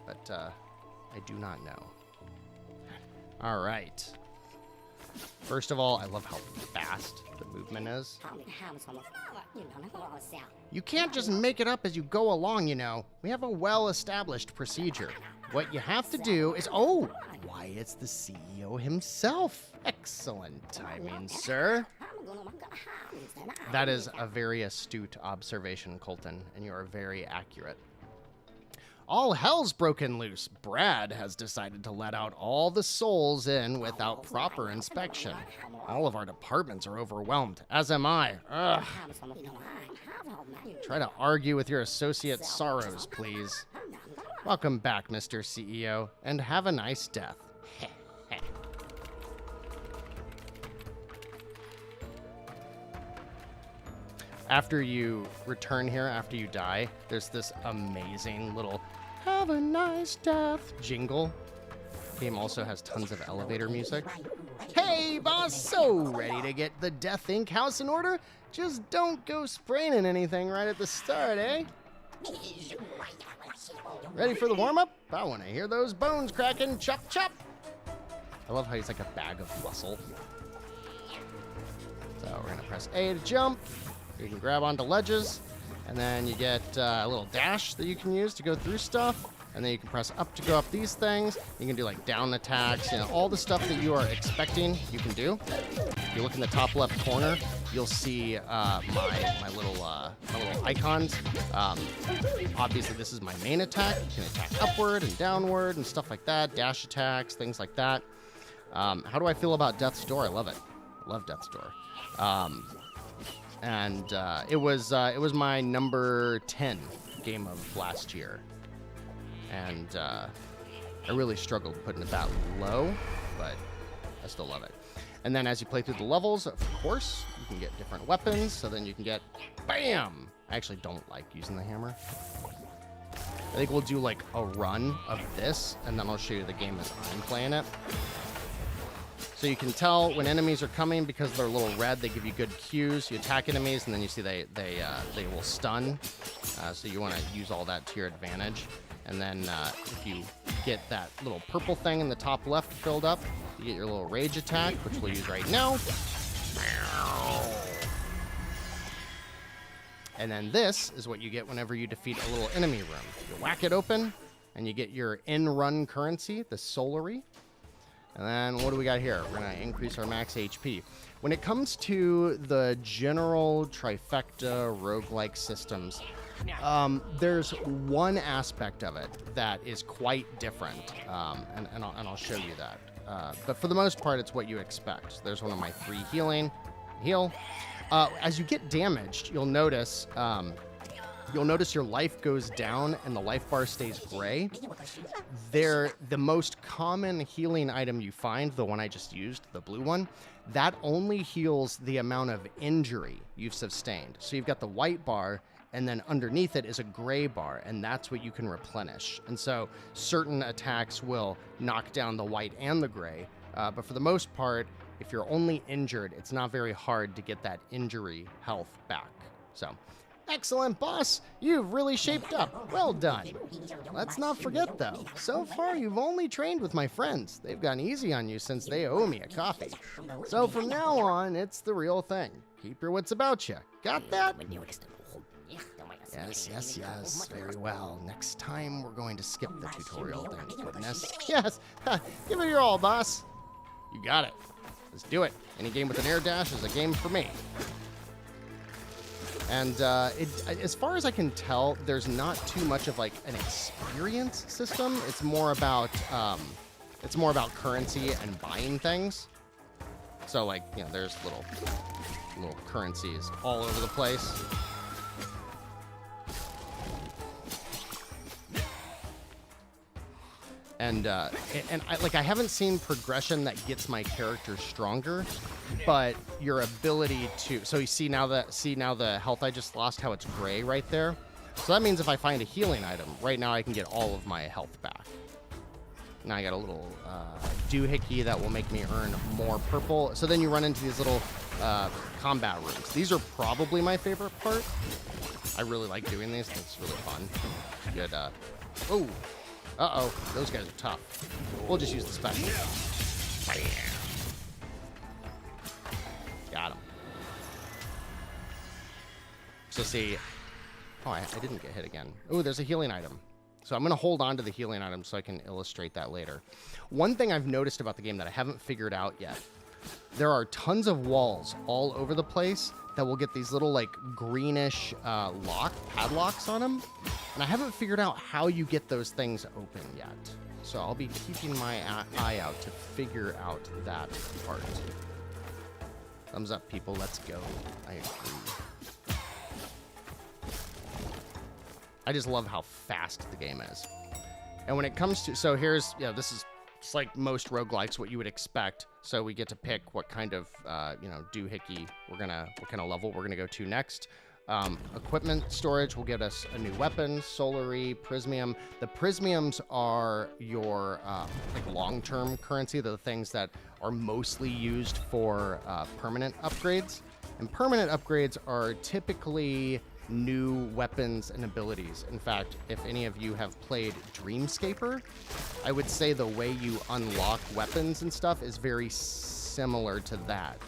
S1: But I do not know. All right. First of all, I love how fast the movement is. You can't just make it up as you go along, you know. We have a well-established procedure. What you have to do is... Oh! Why, it's the CEO himself. Excellent timing, sir. That is a very astute observation, Colton, and you are very accurate. All hell's broken loose. Brad has decided to let out all the souls in without proper inspection. All of our departments are overwhelmed, as am I. Ugh. Try to argue with your associate sorrows, please. Welcome back, Mr. CEO, and have a nice death. After you return here, after you die, there's this amazing little "Have a nice death" jingle. The game also has tons of elevator music. Hey, boss, so ready to get the Death Inc. house in order? Just don't go spraining anything right at the start, eh? Ready for the warm-up? I want to hear those bones cracking. Chop, chop. I love how he's like a bag of muscle. So we're going to press A to jump. You can grab onto ledges, and then you get a little dash that you can use to go through stuff, and then you can press up to go up these things. You can do like down attacks, you know, all the stuff that you are expecting you can do. If you look in the top left corner, you'll see my little icons. Obviously, this is my main attack. You can attack upward and downward and stuff like that, dash attacks, things like that. How do I feel about Death's Door? I love it. I love Death's Door. And it was my number 10 game of last year, and I really struggled putting it that low, but I still love it. And then as you play through the levels, of course, you can get different weapons, so then you can get BAM! I actually don't like using the hammer. I think we'll do like a run of this, and then I'll show you the game as I'm playing it. So you can tell when enemies are coming because they're a little red. They give you good cues. You attack enemies, and then you see they will stun. So you want to use all that to your advantage. And then if you get that little purple thing in the top left filled up, you get your little rage attack, which we'll use right now. And then this is what you get whenever you defeat a little enemy room. You whack it open, and you get your in-run currency, the Solary. And then what do we got here? We're going to increase our max HP. When it comes to the general Trifecta roguelike systems, there's one aspect of it that is quite different, and I'll show you that. But for the most part, it's what you expect. There's one of my 3 heal. As you get damaged, you'll notice your life goes down and the life bar stays gray. The most common healing item you find, the one I just used, the blue one, that only heals the amount of injury you've sustained. So you've got the white bar, and then underneath it is a gray bar, and that's what you can replenish. And so certain attacks will knock down the white and the gray, but for the most part, if you're only injured, it's not very hard to get that injury health back. So, excellent, boss. You've really shaped up. Well done. Let's not forget, though, so far you've only trained with my friends. They've gone easy on you since they owe me a coffee. So from now on, it's the real thing. Keep your wits about you. Got that? Yes. Very well. Next time, we're going to skip the tutorial, thank goodness. Yes. Give it your all, boss. You got it. Let's do it. Any game with an air dash is a game for me. And as far as I can tell, there's not too much of like an experience system. It's more about currency and buying things. So like, you know, there's little currencies all over the place. And I haven't seen progression that gets my character stronger, but your ability to, so you see now the health I just lost, how it's gray right there. So that means if I find a healing item, right now I can get all of my health back. Now I got a little doohickey that will make me earn more purple. So then you run into these little combat rooms. These are probably my favorite part. I really like doing these. It's really fun. Good. Oh. Uh-oh, those guys are tough. We'll just use the special. Got him. So see... Oh, I didn't get hit again. Oh, there's a healing item. So I'm going to hold on to the healing item so I can illustrate that later. One thing I've noticed about the game that I haven't figured out yet, there are tons of walls all over the place that will get these little, like, greenish padlocks on them. And I haven't figured out how you get those things open yet. So I'll be keeping my eye out to figure out that part. Thumbs up, people. Let's go. I agree. I just love how fast the game is. And when it comes to... So here's... Yeah, this is... It's like most roguelikes, what you would expect. So we get to pick what kind of, doohickey what kind of level we're gonna go to next. Equipment storage will give us a new weapon, solary, prismium. The prismiums are your long-term currency. They're the things that are mostly used for permanent upgrades. And permanent upgrades are typically new weapons and abilities. In fact, if any of you have played Dreamscaper, I would say the way you unlock weapons and stuff is very similar to that,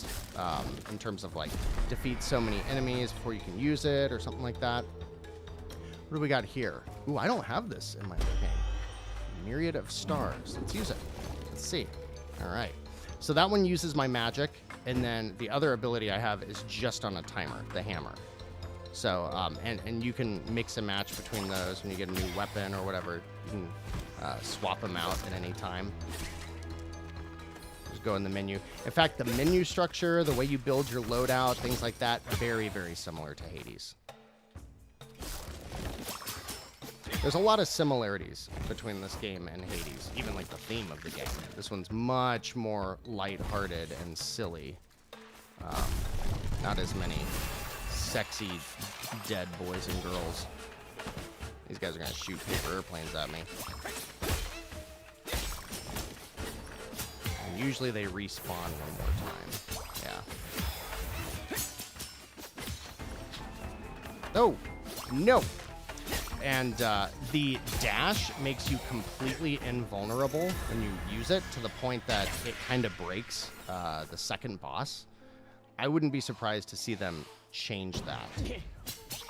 S1: in terms of like defeat so many enemies before you can use it or something like that. What do we got here? Ooh, I don't have this in my other game. Myriad of Stars. Let's use it. Let's see. All right. So that one uses my magic, and then the other ability I have is just on a timer, the hammer. So, and you can mix and match between those when you get a new weapon or whatever. You can swap them out at any time. Just go in the menu. In fact, the menu structure, the way you build your loadout, things like that, very, very similar to Hades. There's a lot of similarities between this game and Hades, even like the theme of the game. This one's much more lighthearted and silly. Not as many sexy dead boys and girls. These guys are gonna shoot paper airplanes at me. And usually they respawn one more time. Yeah. Oh, no. And the dash makes you completely invulnerable when you use it, to the point that it kind of breaks the second boss. I wouldn't be surprised to see them change that.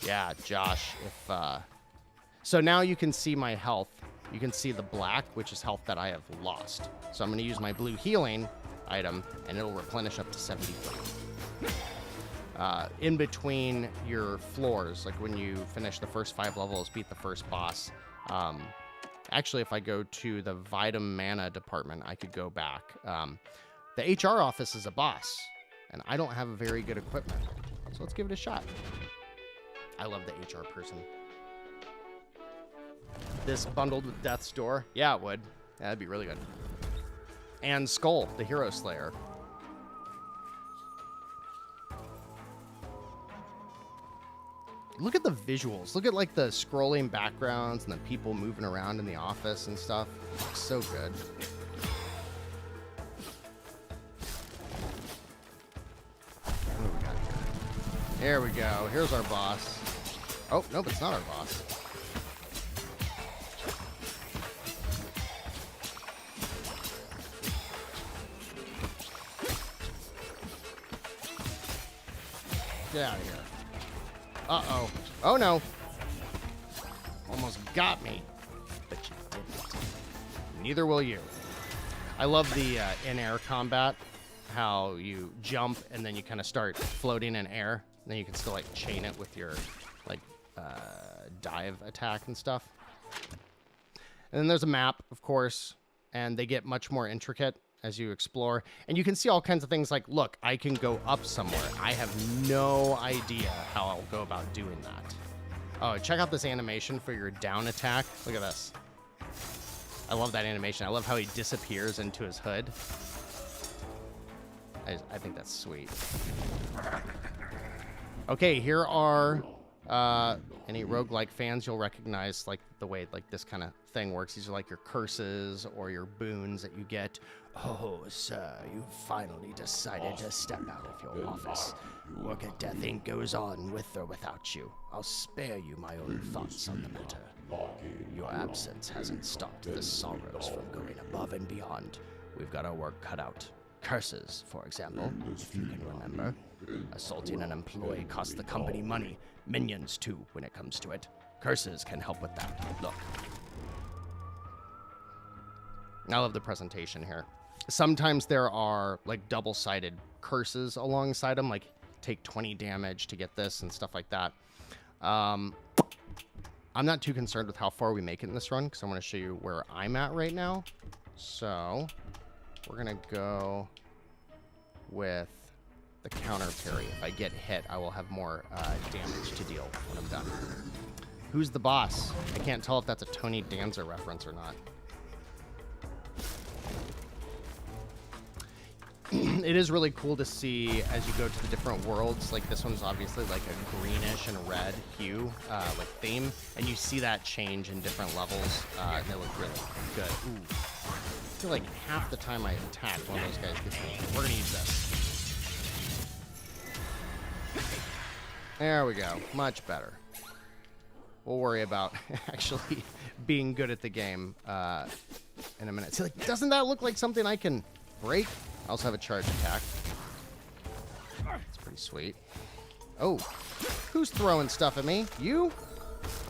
S1: Yeah, Josh, so now you can see my health. You can see the black, which is health that I have lost. So I'm going to use my blue healing item, and it'll replenish up to 73. In between your floors, like when you finish the first 5 levels, beat the first boss. Actually, if I go to the Vitam Mana department, I could go back. The HR office is a boss, and I don't have very good equipment. so let's give it a shot. I love the HR person. This bundled with Death's Door? Yeah, it would. Yeah, that'd be really good. And Skull, the Hero Slayer. Look at the visuals. Look at like the scrolling backgrounds and the people moving around in the office and stuff. Looks so good. What do we got here? There we go. Here's our boss. Oh, nope, it's not our boss. Get out of here. Uh-oh. Oh, no. Almost got me. But you didn't. Neither will you. I love the in-air combat. How you jump and then you kind of start floating in air. And then you can still, like, chain it with your, like, dive attack and stuff. And then there's a map, of course. And they get much more intricate as you explore. And you can see all kinds of things like, look, I can go up somewhere. I have no idea how I'll go about doing that. Oh, check out this animation for your down attack. Look at this. I love that animation. I love how he disappears into his hood. I think that's sweet. Okay, here are any roguelike fans. You'll recognize like the way like this kind of thing works. These are like your curses or your boons that you get. Oh, sir, you finally decided to step out of your office. Work at death ain't goes on with or without you. I'll spare you my own thoughts on the matter. Your absence hasn't stopped the sorrows from going above and beyond. We've got our work cut out. Curses, for example, if you can remember. Assaulting an employee costs the company money. Minions, too, when it comes to it. Curses can help with that. Look. I love the presentation here. Sometimes there are, like, double-sided curses alongside them, like, take 20 damage to get this and stuff like that. I'm not too concerned with how far we make it in this run, because I want to show you where I'm at right now. So, we're going to go with the counter parry. If I get hit, I will have more damage to deal when I'm done. Who's the boss? I can't tell if that's a Tony Danza reference or not. It is really cool to see as you go to the different worlds. Like this one's obviously like a greenish and red hue, like theme, and you see that change in different levels. They look really good. Ooh. I feel like half the time I attack, one of those guys gets me. We're gonna use this. There we go. Much better. We'll worry about actually being good at the game in a minute. See, like, doesn't that look like something I can break? I also have a charge attack. It's pretty sweet. Oh, who's throwing stuff at me? You?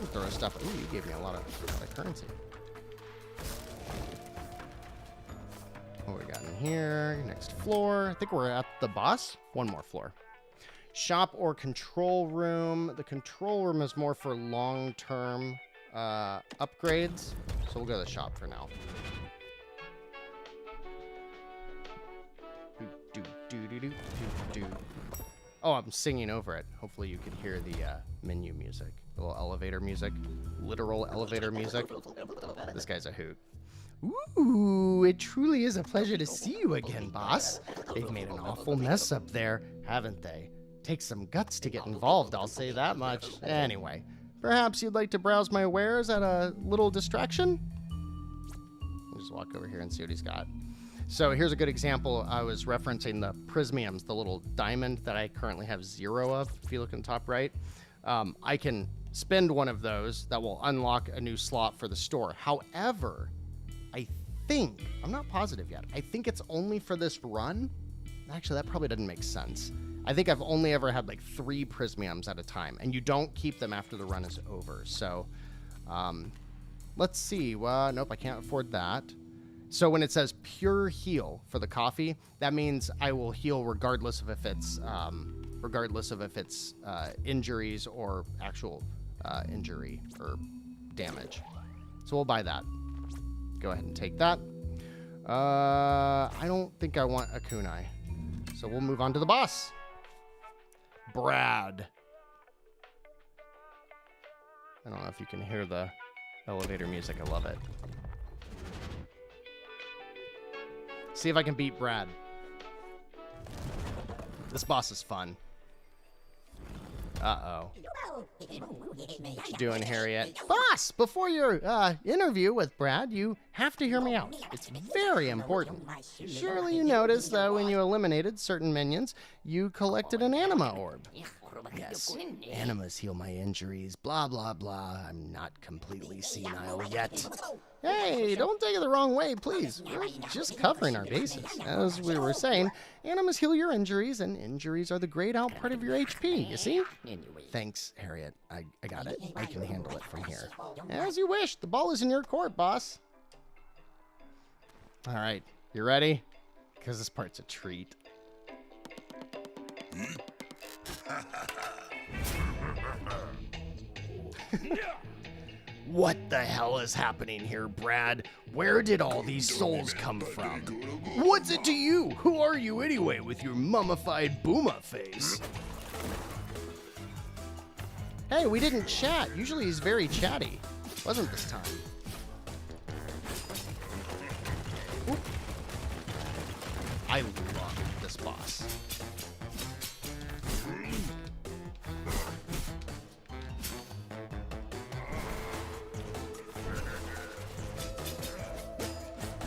S1: I'm throwing stuff. Ooh, you gave me a lot of currency. What we got in here? Next floor. I think we're at the boss. One more floor. Shop or control room. The control room is more for long-term upgrades. So we'll go to the shop for now. Oh, I'm singing over it. Hopefully you can hear the menu music. The little elevator music. Literal elevator music. This guy's a hoot. Ooh, it truly is a pleasure to see you again, boss. They've made an awful mess up there, haven't they? Takes some guts to get involved, I'll say that much. Anyway, perhaps you'd like to browse my wares at a little distraction? I'll just walk over here and see what he's got. So here's a good example. I was referencing the prismiums, the little diamond that I currently have 0 of. If you look in the top right, I can spend one of those that will unlock a new slot for the store. However, I think, I'm not positive yet, I think it's only for this run. Actually, that probably doesn't make sense. I think I've only ever had like 3 prismiums at a time, and you don't keep them after the run is over. So let's see. Well, nope, I can't afford that. So when it says pure heal for the coffee, that means I will heal regardless of if it's injuries or actual injury or damage. So we'll buy that. Go ahead and take that. I don't think I want a kunai. So we'll move on to the boss. Brad. I don't know if you can hear the elevator music. I love it. See if I can beat Brad. This boss is fun. Uh-oh. What you doing, Harriet? Boss, before your interview with Brad, you have to hear me out. It's very important. Surely you noticed that when you eliminated certain minions, you collected an anima orb. Yes, animas heal my injuries, blah, blah, blah. I'm not completely senile yet. Hey, don't take it the wrong way, please. We're just covering our bases. As we were saying, animas heal your injuries, and injuries are the grayed out part of your HP, you see? Thanks, Harriet. I got it. I can handle it from here. As you wish. The ball is in your court, boss. All right, you ready? Because this part's a treat. What the hell is happening here, Brad? Where did all these souls come from? What's it to you? Who are you anyway with your mummified booma face? Hey, we didn't chat. Usually he's very chatty. Wasn't this time. Oop. I love this boss.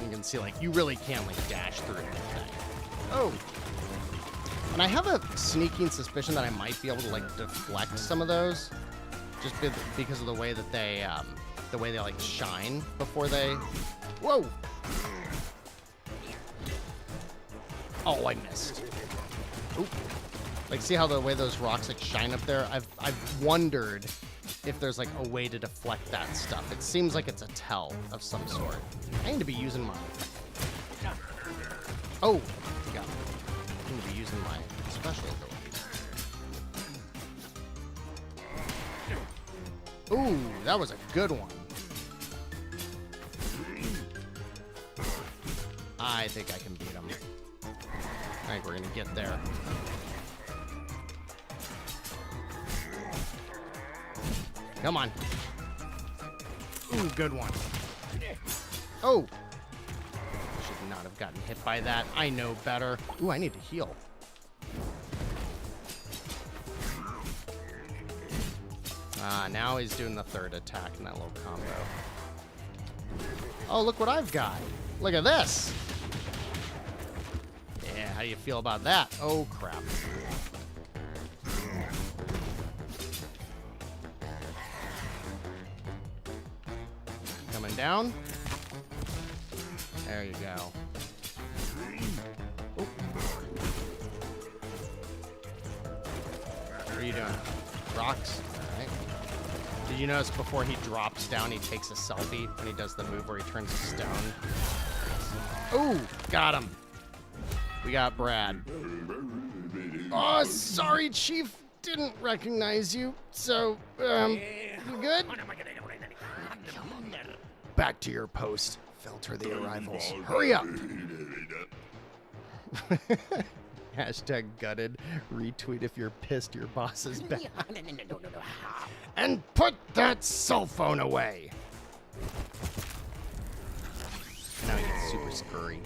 S1: You can see, like, you really can, like, dash through anything. Oh! And I have a sneaking suspicion that I might be able to, like, deflect some of those. Just because of the way that they, like, shine before they... Whoa! Oh, I missed. Oop. Like, see how the way those rocks, like, shine up there? I've wondered if there's, like, a way to deflect that stuff. It seems like it's a tell of some sort. I need to be using my... Oh! Yeah. I need to be using my special abilities. Ooh, that was a good one. I think I can beat him. I think we're gonna get there. Come on. Ooh, good one. Oh! Should not have gotten hit by that. I know better. Ooh, I need to heal. Now he's doing the third attack in that little combo. Oh, look what I've got. Look at this. Yeah, how do you feel about that? Oh, crap. Coming down. There you go. Ooh. What are you doing? Rocks? All right. Did you notice before he drops down, he takes a selfie when he does the move where he turns to stone? Ooh, got him. We got Brad. Oh, sorry, Chief. Didn't recognize you. So, you good? Back to your post. Filter the arrivals. Hurry up. Hashtag gutted. Retweet if you're pissed your boss is back. And put that cell phone away. Now he gets super scurry.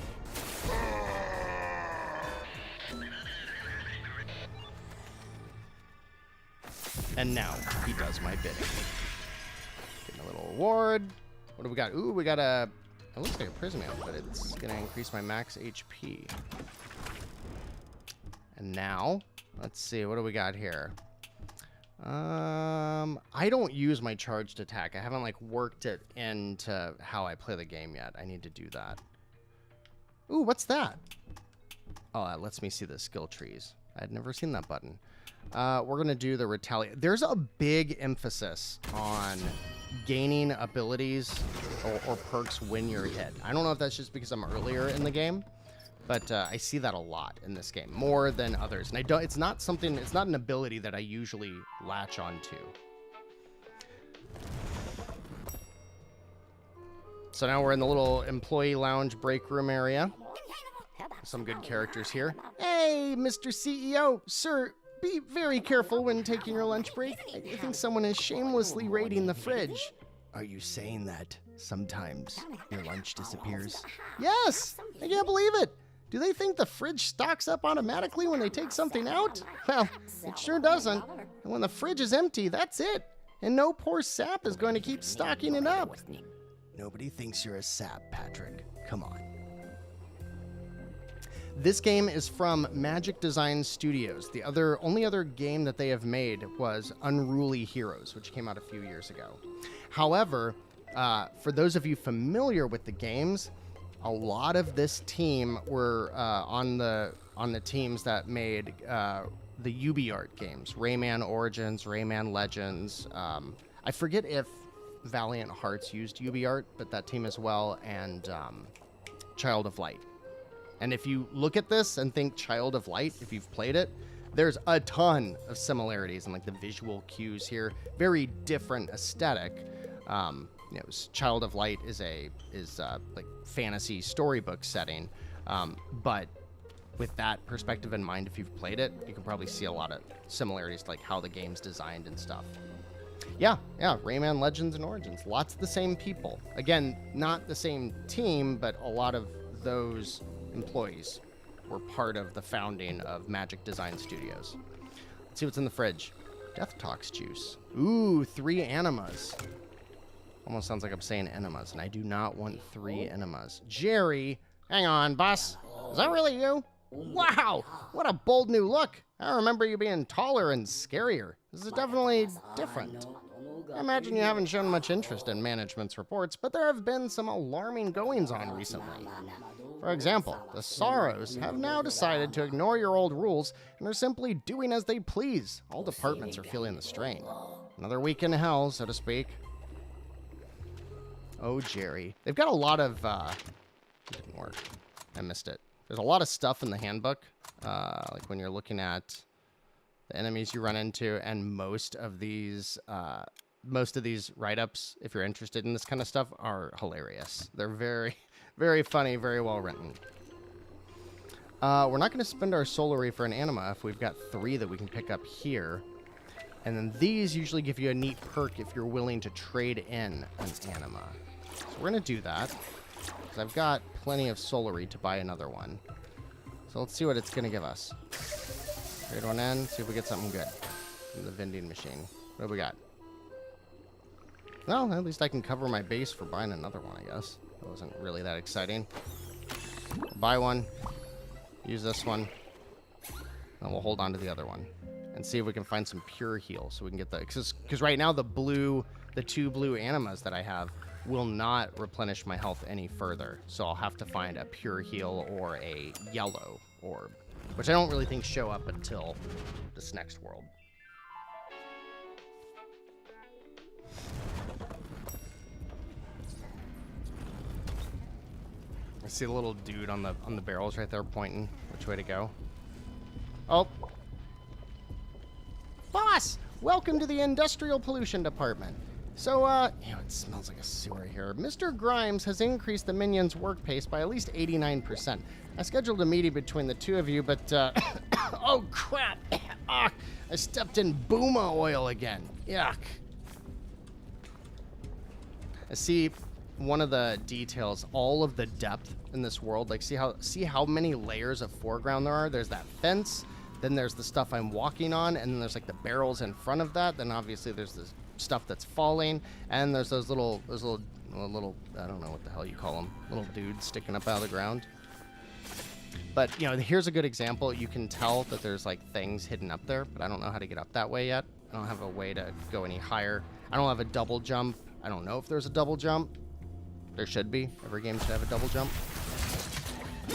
S1: And now he does my bidding. Getting a little reward. What do we got? Ooh, we got a... It looks like a prism amp, but it's going to increase my max HP. And now, let's see, what do we got here? I don't use my charged attack. I haven't, like, worked it into how I play the game yet. I need to do that. Ooh, what's that? Oh, that lets me see the skill trees. I had never seen that button. We're going to do the retaliate. There's a big emphasis on gaining abilities or perks when you're hit. I don't know if that's just because I'm earlier in the game, but I see that a lot in this game, more than others. And I don't. It's not something. It's not an ability that I usually latch onto. So now we're in the little employee lounge break room area. Some good characters here. Hey, Mr. CEO, sir. be very careful when taking your lunch break. I think someone is shamelessly raiding the fridge. Are you saying that sometimes your lunch disappears? Yes! I can't believe it! Do they think the fridge stocks up automatically when they take something out? Well, it sure doesn't. And when the fridge is empty, that's it. And no poor sap is going to keep stocking it up. Nobody thinks you're a sap, Patrick. Come on. This game is from Magic Design Studios. The only other game that they have made was Unruly Heroes, which came out a few years ago. However, for those of you familiar with the games, a lot of this team were on the teams that made the UbiArt games, Rayman Origins, Rayman Legends. I forget if Valiant Hearts used UbiArt, but that team as well, and Child of Light. And if you look at this and think Child of Light, if you've played it, there's a ton of similarities in like the visual cues here. Very different aesthetic. Child of Light is like fantasy storybook setting, but with that perspective in mind, if you've played it, you can probably see a lot of similarities to like how the game's designed and stuff. Yeah, Rayman Legends and Origins, lots of the same people. Again, not the same team, but a lot of those employees were part of the founding of Magic Design Studios. Let's see what's in the fridge. Death Tox juice. Ooh, 3 enemas. Almost sounds like I'm saying enemas, and I do not want 3 enemas. Jerry, hang on, boss. Is that really you? Wow, what a bold new look. I remember you being taller and scarier. This is definitely different. I imagine you haven't shown much interest in management's reports, but there have been some alarming goings-on recently. For example, the Sorrows have now decided to ignore your old rules and are simply doing as they please. All departments are feeling the strain. Another week in hell, so to speak. Oh, Jerry. They've got a lot of... It didn't work. I missed it. There's a lot of stuff in the handbook, like when you're looking at the enemies you run into, and most of these write-ups, if you're interested in this kind of stuff, are hilarious. They're very, very funny, very well written. We're not going to spend our Solary for an anima if we've got 3 that we can pick up here. And then these usually give you a neat perk if you're willing to trade in an anima. So we're going to do that, because I've got plenty of Solary to buy another one. So let's see what it's going to give us. Trade one in, see if we get something good from the vending machine. What do we got? Well, at least I can cover my base for buying another one, I guess. That wasn't really that exciting. Buy one, use this one, and we'll hold on to the other one. And see if we can find some pure heal so we can get the... Because right now the 2 blue animas that I have will not replenish my health any further. So I'll have to find a pure heal or a yellow orb, which I don't really think show up until this next world. I see a little dude on the barrels right there pointing which way to go. Oh. Boss, welcome to the Industrial Pollution Department. So, it smells like a sewer here. Mr. Grimes has increased the minions' work pace by at least 89%. I scheduled a meeting between the two of you, but, oh crap! I stepped in Booma oil again. Yuck. I see one of the details, all of the depth in this world. Like, see how many layers of foreground there are? There's that fence. Then there's the stuff I'm walking on, and then there's like the barrels in front of that. Then obviously there's this stuff that's falling, and there's those little I don't know what the hell you call them, little dudes sticking up out of the ground. But here's a good example. You can tell that there's like things hidden up there, but I don't know how to get up that way yet. I don't have a way to go any higher. I don't have a double jump. I don't know if there's a double jump. There should be. Every game should have a double jump.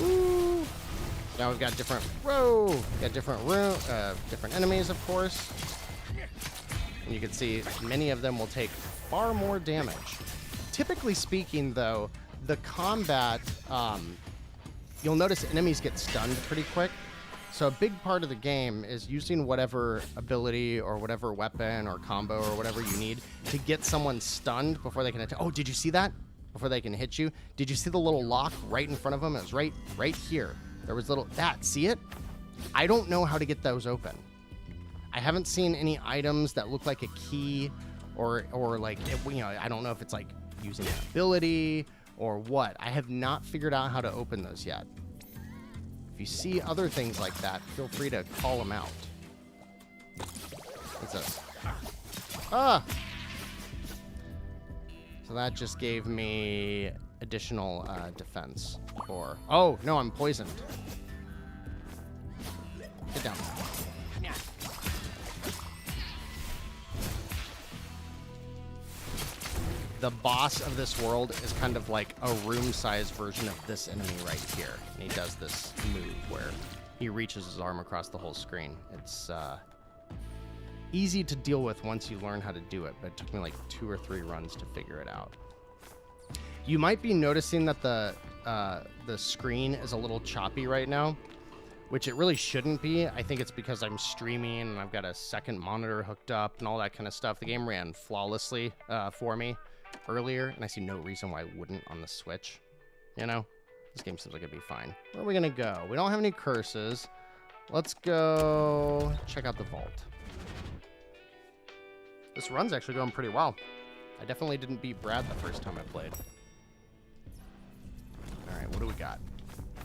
S1: Woo! Now we've got different different enemies, of course. And you can see many of them will take far more damage. Typically speaking, though, the combat, you'll notice enemies get stunned pretty quick. So a big part of the game is using whatever ability or whatever weapon or combo or whatever you need to get someone stunned before they can attack. Oh, did you see that? Before they can hit you? Did you see the little lock right in front of them? It was right here. There was see it? I don't know how to get those open. haven't seen any items that look like a key or like, you know, I don't know if it's like using an ability or what. I have not figured out how to open those yet. If you see other things like that, feel free to call them out. What's this? Ah! So that just gave me additional defense for... Oh, no, I'm poisoned. Get down. The boss of this world is kind of like a room-sized version of this enemy right here. And he does this move where he reaches his arm across the whole screen. It's easy to deal with once you learn how to do it, but it took me like 2 or 3 runs to figure it out. You might be noticing that the screen is a little choppy right now, which it really shouldn't be. I think it's because I'm streaming and I've got a second monitor hooked up and all that kind of stuff. The game ran flawlessly for me earlier, and I see no reason why it wouldn't on the Switch. You know, this game seems like it'd be fine. Where are we gonna go? We don't have any curses. Let's go check out the vault. This run's actually going pretty well. I definitely didn't beat Brad the first time I played. All right, what do we got?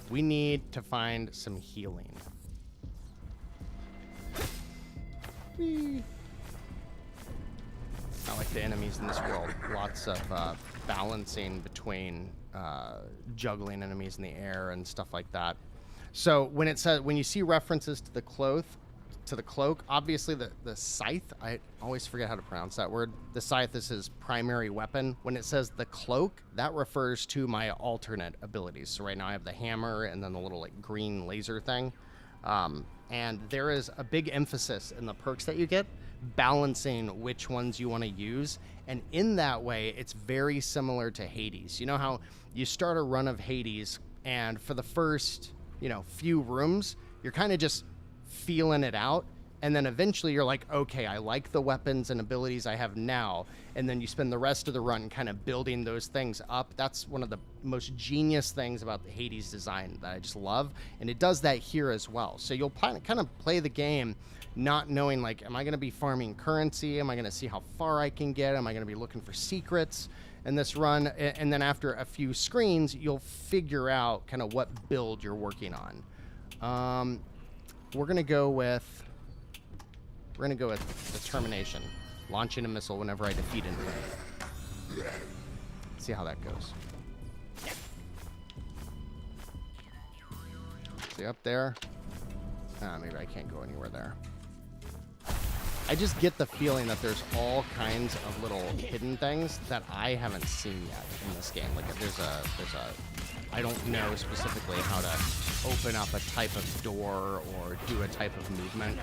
S1: We need to find some healing. Whee. Not like the enemies in this world. Lots of balancing between juggling enemies in the air and stuff like that. So when it says, when you see references to the cloak, obviously the scythe, I always forget how to pronounce that word. The scythe is his primary weapon. When it says the cloak, that refers to my alternate abilities. So right now I have the hammer and then the little like green laser thing. And there is a big emphasis in the perks that you get, balancing which ones you want to use. And in that way, it's very similar to Hades. You know how you start a run of Hades and for the first, you know, few rooms, you're kind of just feeling it out, and then eventually you're like, okay, I like the weapons and abilities I have now, and then you spend the rest of the run kind of building those things up. That's one of the most genius things about the Hades design that I just love, and it does that here as well. So you'll kind of play the game not knowing, like, am I going to be farming currency? Am I going to see how far I can get? Am I going to be looking for secrets in this run? And then after a few screens, you'll figure out kind of what build you're working on. We're gonna go with determination, launching a missile whenever I defeat an enemy. See how that goes. See up there? Maybe I can't go anywhere there. I just get the feeling that there's all kinds of little hidden things that I haven't seen yet in this game. Like I don't know specifically how to open up a type of door or do a type of movement,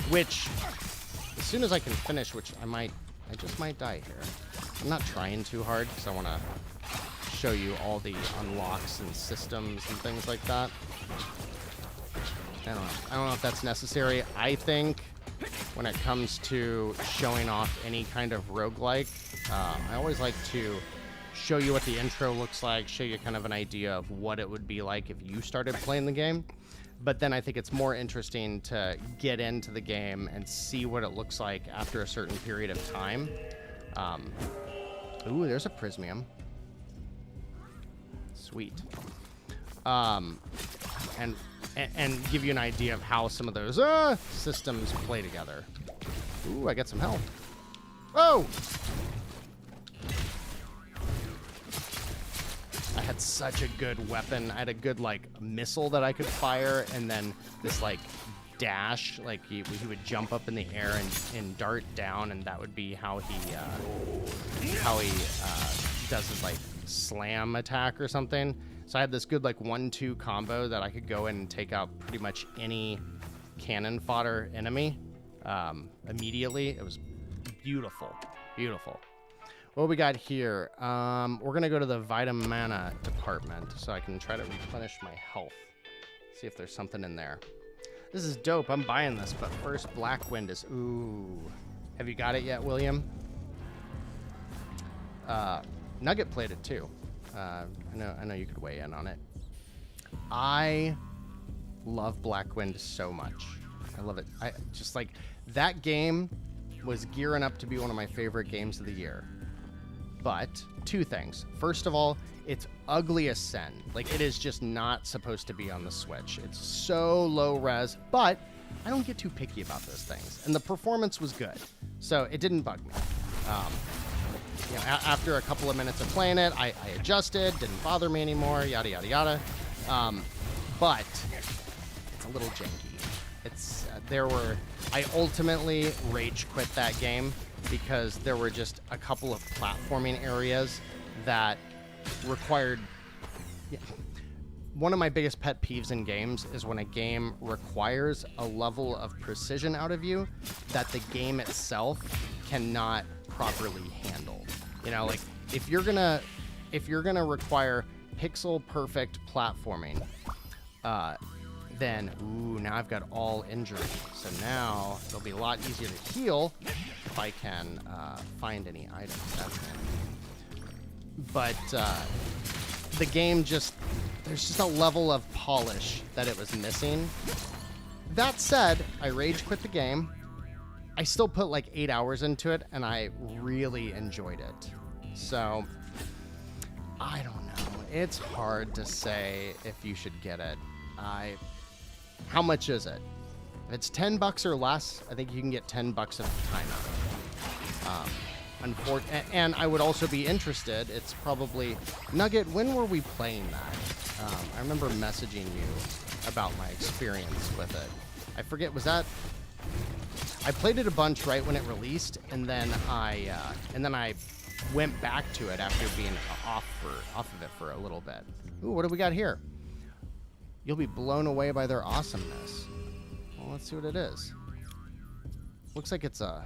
S1: which as soon as I can finish, which I just might die here. I'm not trying too hard because I want to show you all the unlocks and systems and things like that. I don't know if that's necessary. I think when it comes to showing off any kind of roguelike, I always like to show you what the intro looks like, show you kind of an idea of what it would be like if you started playing the game. But then I think it's more interesting to get into the game and see what it looks like after a certain period of time. Ooh, there's a prismium. Sweet. And give you an idea of how some of those systems play together. Ooh, I got some health. Oh! I had such a good weapon. I had a good, like, missile that I could fire, and then this, like, dash. Like, he would jump up in the air and dart down, and that would be how he does his, like, slam attack or something. So I had this good, like, 1-2 combo that I could go in and take out pretty much any cannon fodder enemy immediately. It was beautiful. Beautiful. What we got here? We're going to go to the Vitamana department so I can try to replenish my health. See if there's something in there. This is dope. I'm buying this, but first Blackwind is... Ooh. Have you got it yet, William? Nugget played it too. I know you could weigh in on it. I love Blackwind so much. I love it. I just like That game was gearing up to be one of my favorite games of the year. But two things. First of all, it's ugly as sin. Like, it is just not supposed to be on the Switch. It's so low res, but I don't get too picky about those things. And the performance was good, so it didn't bug me. You know, after a couple of minutes of playing it, I adjusted, didn't bother me anymore, yada, yada, yada. But it's a little janky. It's, I ultimately rage quit that game because there were just a couple of platforming areas that required... Yeah. One of my biggest pet peeves in games is when a game requires a level of precision out of you that the game itself cannot properly handle. You know, like, if you're gonna require pixel perfect platforming, then, ooh, now I've got all injury. So now it'll be a lot easier to heal if I can find any items. That's handy. But the game just, there's just a level of polish that it was missing. That said, I rage quit the game. I still put like 8 hours into it, and I really enjoyed it. So, I don't know. It's hard to say if you should get it. How much is it? If it's $10 or less, I think you can get $10 at a time out of it. And I would also be interested. It's probably... Nugget, when were we playing that? I remember messaging you about my experience with it. I forget, was that... I played it a bunch right when it released, and then I went back to it after being off of it for a little bit. Ooh, what do we got here? You'll be blown away by their awesomeness. Well, let's see what it is. Looks like it's a...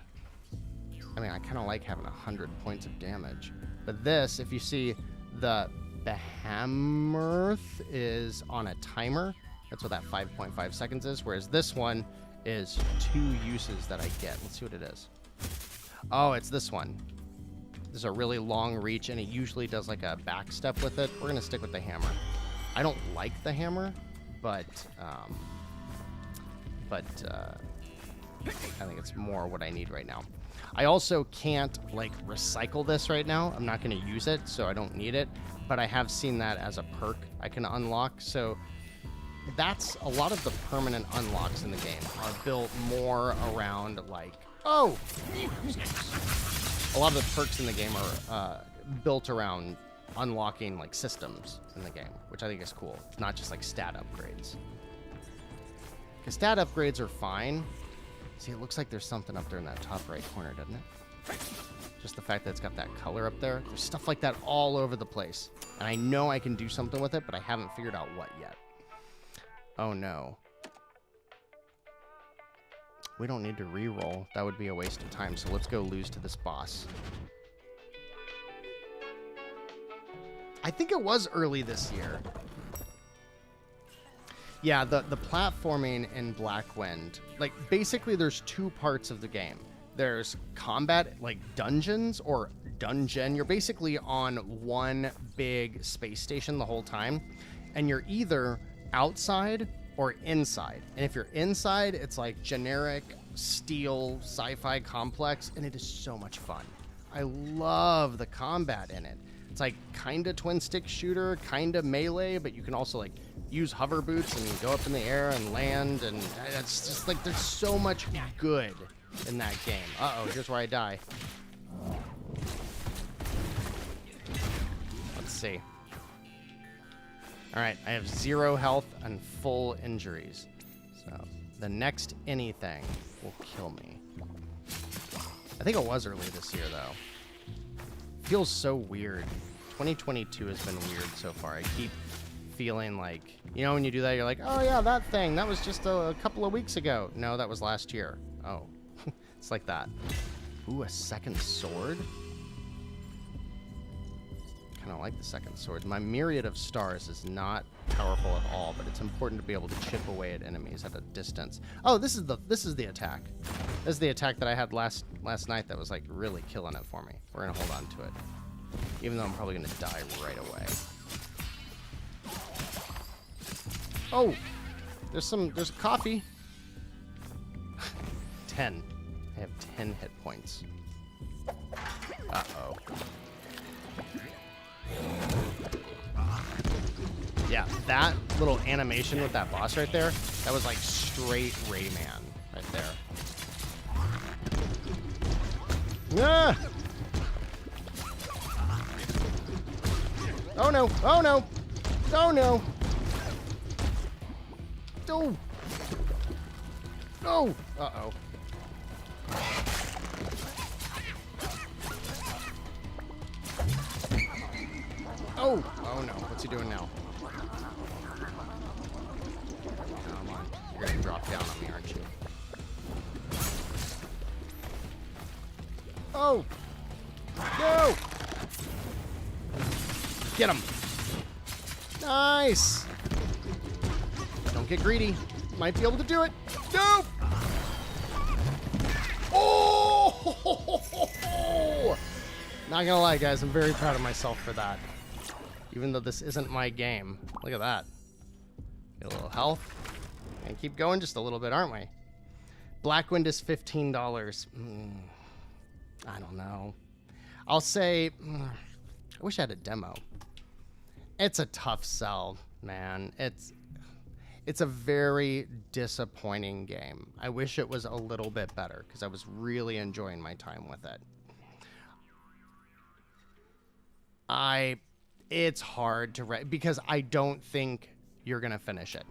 S1: I mean, I kind of like having 100 points of damage. But this, if you see, the Behemoth is on a timer. That's what that 5.5 seconds is. Whereas this one is 2 uses that I get. Let's see what it is. Oh, it's this one. There's a really long reach, and it usually does like a back step with it. We're going to stick with the hammer. I don't like the hammer, but I think it's more what I need right now. I also can't like recycle this right now. I'm not going to use it, so I don't need it, but I have seen that as a perk I can unlock. So that's a lot of the permanent unlocks in the game are built more around like, oh, a lot of the perks in the game are built around unlocking like systems in the game, which I think is cool. It's not just like stat upgrades. Because stat upgrades are fine. See, it looks like there's something up there in that top right corner, doesn't it? Just the fact that it's got that color up there. There's stuff like that all over the place. And I know I can do something with it, but I haven't figured out what yet. Oh no. We don't need to re-roll. That would be a waste of time, so let's go lose to this boss. I think it was early this year. Yeah, the platforming in Blackwind, like basically there's 2 parts of the game. There's combat, like dungeons or dungeon. You're basically on one big space station the whole time, and you're either outside or inside. And if you're inside, it's like generic steel sci-fi complex, and it is so much fun. I love the combat in it. It's like kind of twin stick shooter, kind of melee, but you can also like use hover boots and go up in the air and land, and it's just like there's so much good in that game. Uh-oh, here's where I die. Let's see. All right, I have 0 health and full injuries. So the next anything will kill me. I think it was early this year, though. Feels so weird. 2022 has been weird so far. I keep feeling like, you know, when you do that, you're like, oh yeah, that thing, that was just a couple of weeks ago. No, that was last year. Oh, it's like that. Ooh, a second sword? Kind of like the second sword. My myriad of stars is not powerful at all, but it's important to be able to chip away at enemies at a distance. Oh, this is the attack. This is the attack that I had last night that was like really killing it for me. We're gonna hold on to it, even though I'm probably gonna die right away. Oh, there's coffee. 10. I have 10 hit points. Uh-oh. Yeah, that little animation with that boss right there, that was like straight Rayman right there. Ah! Oh no! Oh no! Oh no! Oh! Oh! Uh-oh. Oh! Oh no, what's he doing now? Come on. You're gonna drop down on me, aren't you? Oh! No! Get him! Nice! Don't get greedy. Might be able to do it. No! Oh! Not gonna lie, guys. I'm very proud of myself for that. Even though this isn't my game. Look at that. Get a little health. And keep going just a little bit, aren't we? Blackwind is $15. I don't know. I'll say... I wish I had a demo. It's a tough sell, man. It's a very disappointing game. I wish it was a little bit better because I was really enjoying my time with it. It's hard to because I don't think you're gonna finish it.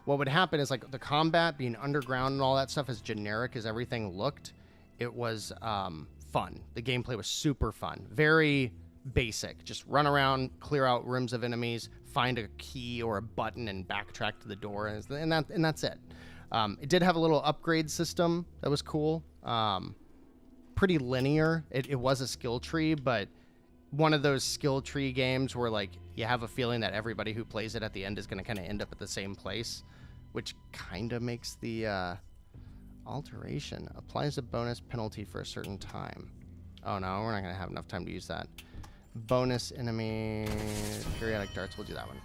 S1: What would happen is like the combat being underground and all that stuff, as generic as everything looked, it was fun. The gameplay was super fun, very basic. Just run around, clear out rooms of enemies, find a key or a button, and backtrack to the door, and that's it. It did have a little upgrade system that was cool. Pretty linear. It was a skill tree, but one of those skill tree games where like you have a feeling that everybody who plays it at the end is going to kind of end up at the same place, which kind of makes the alteration. Applies a bonus penalty for a certain time. Oh no, we're not going to have enough time to use that. Bonus enemy periodic darts, we'll do that one.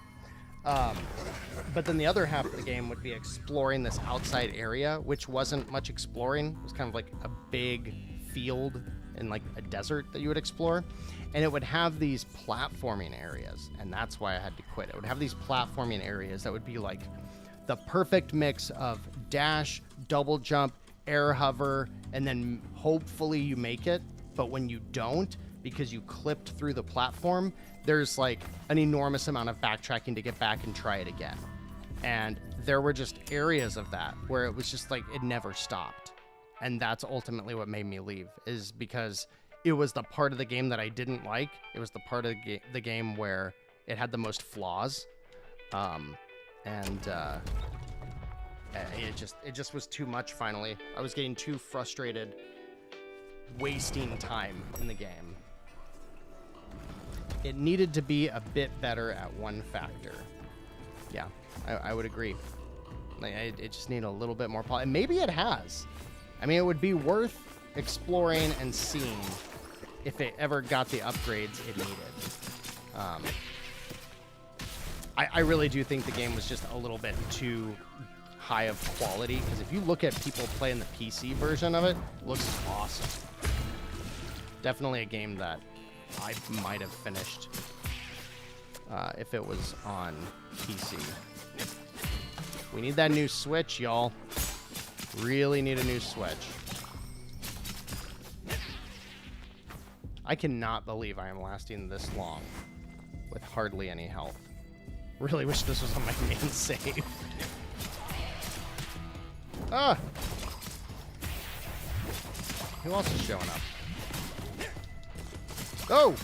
S1: But then the other half of the game would be exploring this outside area, which wasn't much exploring. It was kind of like a big field in like a desert that you would explore. And it would have these platforming areas, and that's why I had to quit. It would have these platforming areas that would be like the perfect mix of dash, double jump, air hover, and then hopefully you make it. But when you don't, because you clipped through the platform, there's like an enormous amount of backtracking to get back and try it again. And there were just areas of that where it was just like it never stopped. And that's ultimately what made me leave, is because it was the part of the game that I didn't like. It was the part of the game where it had the most flaws. It just was too much finally. I was getting too frustrated wasting time in the game. It needed to be a bit better at one factor. Yeah, I would agree. Like, it just needed a little bit more and maybe it has. I mean, it would be worth exploring and seeing if it ever got the upgrades it needed. I really do think the game was just a little bit too high of quality, because if you look at people playing the PC version of it, it looks awesome. Definitely a game that I might have finished if it was on PC. We need that new Switch, y'all. Really need a new Switch. I cannot believe I am lasting this long with hardly any health. Really wish this was on my main save. Ah! Who else is showing up? Oh!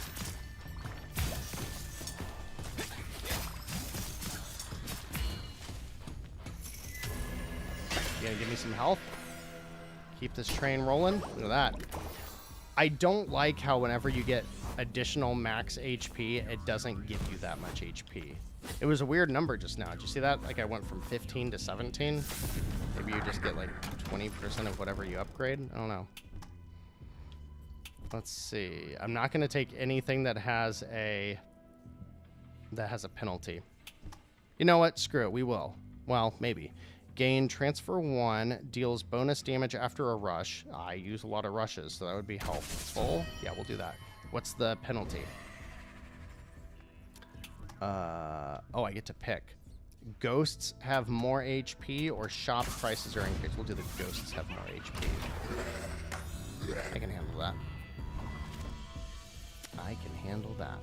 S1: You gonna give me some health? Keep this train rolling? Look at that. I don't like how whenever you get additional max HP, it doesn't give you that much HP. It was a weird number just now. Did you see that? Like I went from 15 to 17. Maybe you just get like 20% of whatever you upgrade. I don't know. Let's see. I'm not going to take anything that has a penalty. You know what? Screw it. We will. Well, maybe. Gain transfer 1, deals bonus damage after a rush. I use a lot of rushes, so that would be helpful. Yeah, we'll do that. What's the penalty? Oh, I get to pick. Ghosts have more HP or shop prices are increased. We'll do the ghosts have more HP. I can handle that. I can handle that.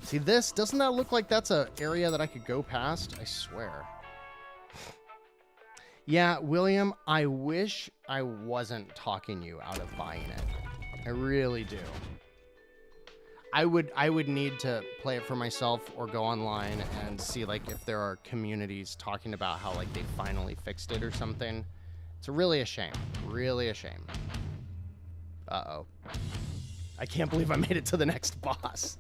S1: See this? Doesn't that look like that's an area that I could go past? I swear. Yeah, William, I wish I wasn't talking you out of buying it. I really do. I would need to play it for myself or go online and see like if there are communities talking about how like they finally fixed it or something. It's really a shame. Really a shame. Uh-oh. I can't believe I made it to the next boss.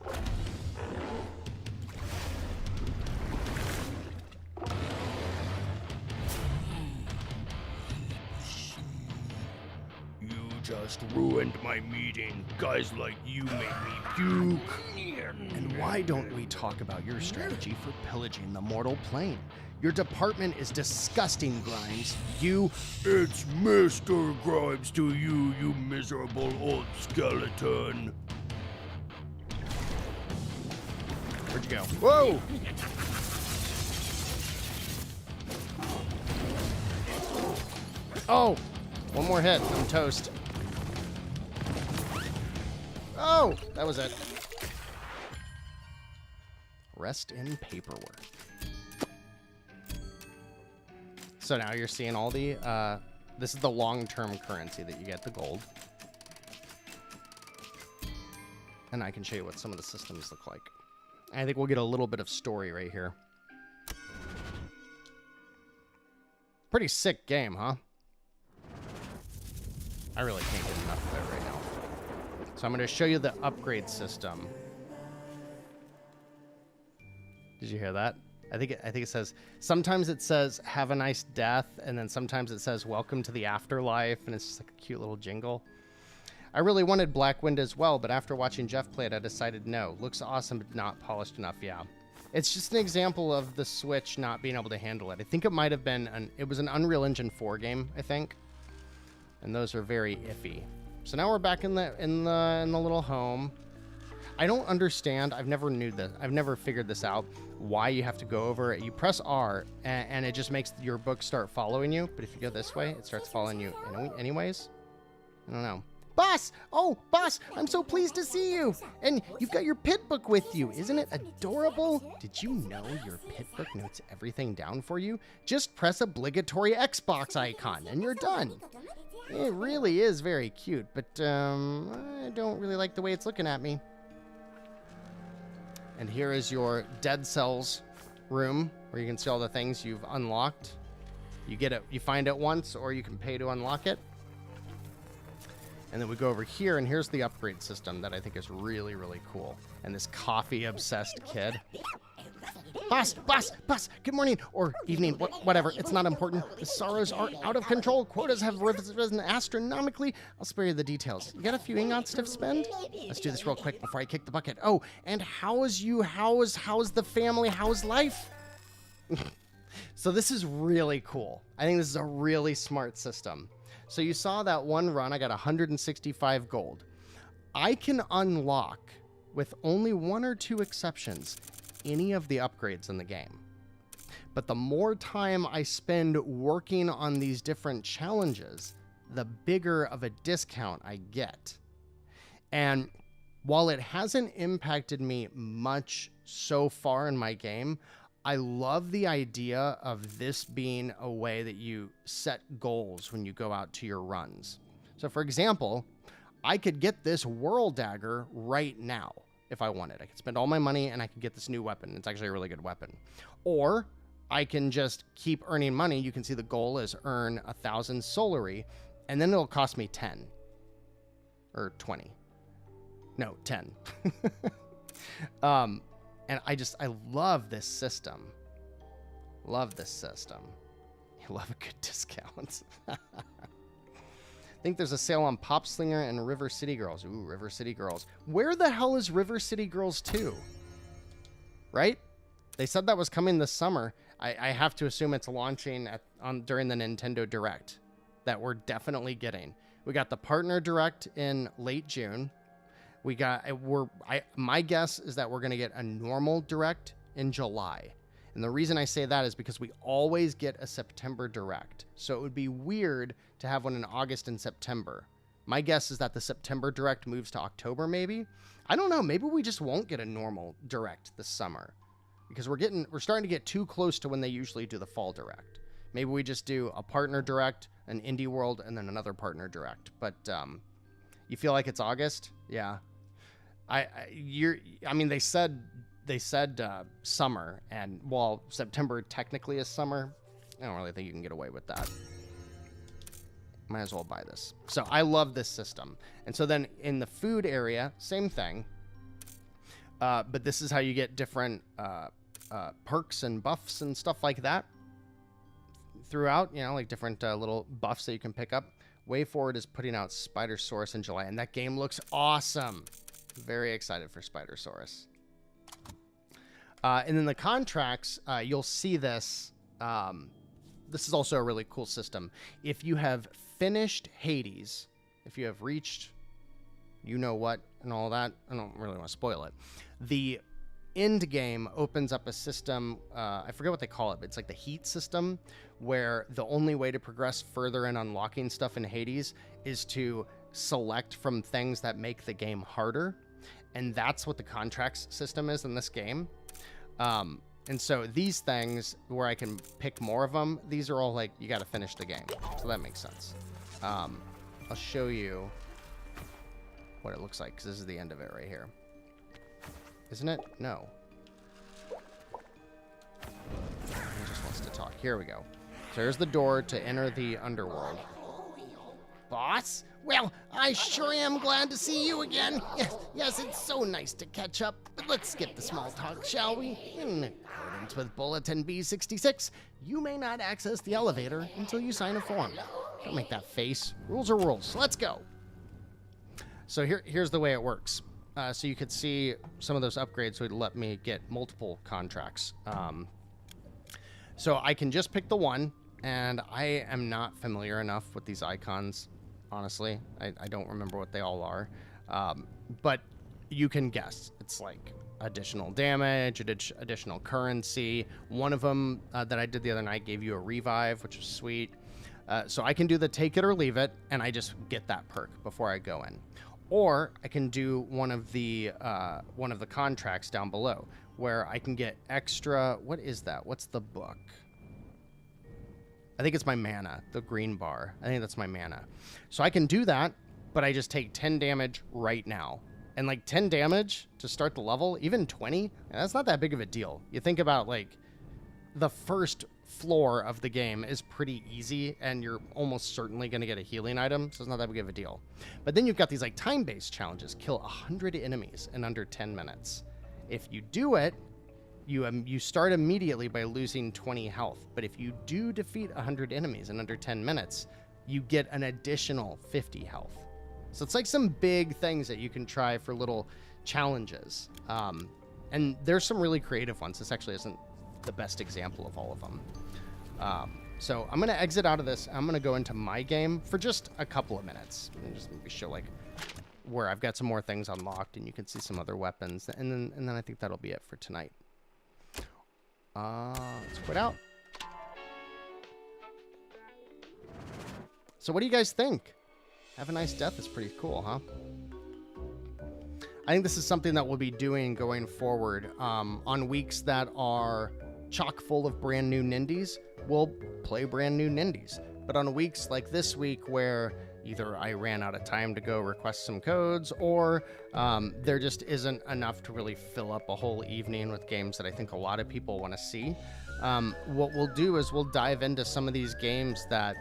S2: Just ruined my meeting. Guys like you make me puke.
S1: And why don't we talk about your strategy for pillaging the mortal plane? Your department is disgusting, Grimes.
S2: It's Mr. Grimes to you, you miserable old skeleton.
S1: Where'd you go? Whoa! Oh! One more hit. I'm toast. Oh! That was it. Rest in paperwork. So now you're seeing all the, this is the long-term currency that you get, the gold. And I can show you what some of the systems look like. I think we'll get a little bit of story right here. Pretty sick game, huh? I really can't get enough of it right now. So I'm going to show you the upgrade system. Did you hear that? I think it says, sometimes it says, have a nice death, and then sometimes it says, welcome to the afterlife, and it's just like a cute little jingle. I really wanted Blackwind as well, but after watching Jeff play it, I decided no. Looks awesome, but not polished enough, yeah. It's just an example of the Switch not being able to handle it. I think it might have been, it was an Unreal Engine 4 game, I think. And those are very iffy. So now we're back in the little home. I don't understand. I've never figured this out. Why you have to go over it. You press R and it just makes your book start following you. But if you go this way, it starts following you anyways. I don't know. Boss! Oh, boss! I'm so pleased to see you! And you've got your pit book with you. Isn't it adorable? Did you know your pit book notes everything down for you? Just press obligatory Xbox icon and you're done. It really is very cute, but I don't really like the way it's looking at me. And here is your Dead Cells room, where you can see all the things you've unlocked. You get it, you find it once, or you can pay to unlock it. And then we go over here, and here's the upgrade system that I think is really, really cool. And this coffee-obsessed kid. Boss, good morning, or evening, whatever, it's not important. The sorrows are out of control. Quotas have risen astronomically. I'll spare you the details. You got a few ingots to spend? Let's do this real quick before I kick the bucket. Oh, and how's the family? How's life? So this is really cool. I think this is a really smart system. So you saw that one run, I got 165 gold. I can unlock, with only one or two exceptions, any of the upgrades in the game. But the more time I spend working on these different challenges, the bigger of a discount I get. And while it hasn't impacted me much so far in my game, I love the idea of this being a way that you set goals when you go out to your runs. So for example, I could get this Whirl Dagger right now. If I wanted, I could spend all my money and I could get this new weapon. It's actually a really good weapon. Or I can just keep earning money. You can see the goal is earn 1,000 solary, and then it'll cost me 10 or 20. No, 10. And I love this system. Love this system. You love a good discount. I think there's a sale on Pop Slinger and River City Girls. Ooh, River City Girls. Where the hell is River City Girls 2? Right? They said that was coming this summer. I have to assume it's launching during the Nintendo Direct that we're definitely getting. We got the Partner Direct in late June. My guess is that we're going to get a normal Direct in July. And the reason I say that is because we always get a September Direct. So it would be weird to have one in August and September. My guess is that the September Direct moves to October, maybe. I don't know. Maybe we just won't get a normal Direct this summer because we're starting to get too close to when they usually do the fall Direct. Maybe we just do a Partner Direct, an Indie World, and then another Partner Direct. But you feel like it's August? Yeah. They said summer, and while September technically is summer, I don't really think you can get away with that. Might as well buy this. So I love this system. And so then in the food area, same thing. But this is how you get different perks and buffs and stuff like that throughout, like different little buffs that you can pick up. WayForward is putting out Spidersaurus in July, and that game looks awesome. Very excited for Spidersaurus. And then the contracts, you'll see this. This is also a really cool system. If you have finished Hades, if you have reached you know what and all that, I don't really want to spoil it. The end game opens up a system, I forget what they call it, but it's like the heat system, where the only way to progress further in unlocking stuff in Hades is to select from things that make the game harder. And that's what the contracts system is in this game. And so these things where I can pick more of them, these are all like, you got to finish the game. So that makes sense. I'll show you what it looks like, because this is the end of it right here. Isn't it? No. He just wants to talk. Here we go. So here's the door to enter the underworld. Boss? Well, I sure am glad to see you again. Yes, it's so nice to catch up. But let's skip the small talk, shall we? In accordance with Bulletin B66, you may not access the elevator until you sign a form. Don't make that face. Rules are rules. Let's go. So here's the way it works. So you could see some of those upgrades would let me get multiple contracts. So I can just pick the one, and I am not familiar enough with these icons. Honestly, I don't remember what they all are, but you can guess. It's like additional damage, additional currency. One of them that I did the other night gave you a revive, which was sweet. So I can do the take it or leave it, and I just get that perk before I go in. Or I can do one of the contracts down below, where I can get extra. What is that? What's the book? I think it's my mana, the green bar. I think that's my mana. So I can do that, but I just take 10 damage right now. And like 10 damage to start the level, even 20, that's not that big of a deal. You think about like the first floor of the game is pretty easy, and you're almost certainly going to get a healing item, so it's not that big of a deal. But then you've got these like time-based challenges. Kill 100 enemies in under 10 minutes. If you do it, you start immediately by losing 20 health. But if you do defeat 100 enemies in under 10 minutes, you get an additional 50 health. So it's like some big things that you can try for little challenges. And there's some really creative ones. This actually isn't the best example of all of them. So I'm going to exit out of this. I'm going to go into my game for just a couple of minutes. And just maybe show like where I've got some more things unlocked, and you can see some other weapons. And then I think that'll be it for tonight. Let's quit out. So what do you guys think? Have a Nice Death is pretty cool, huh? I think this is something that we'll be doing going forward. On weeks that are chock full of brand new Nindies, we'll play brand new Nindies. But on weeks like this week where either I ran out of time to go request some codes, or there just isn't enough to really fill up a whole evening with games that I think a lot of people want to see, what we'll do is we'll dive into some of these games that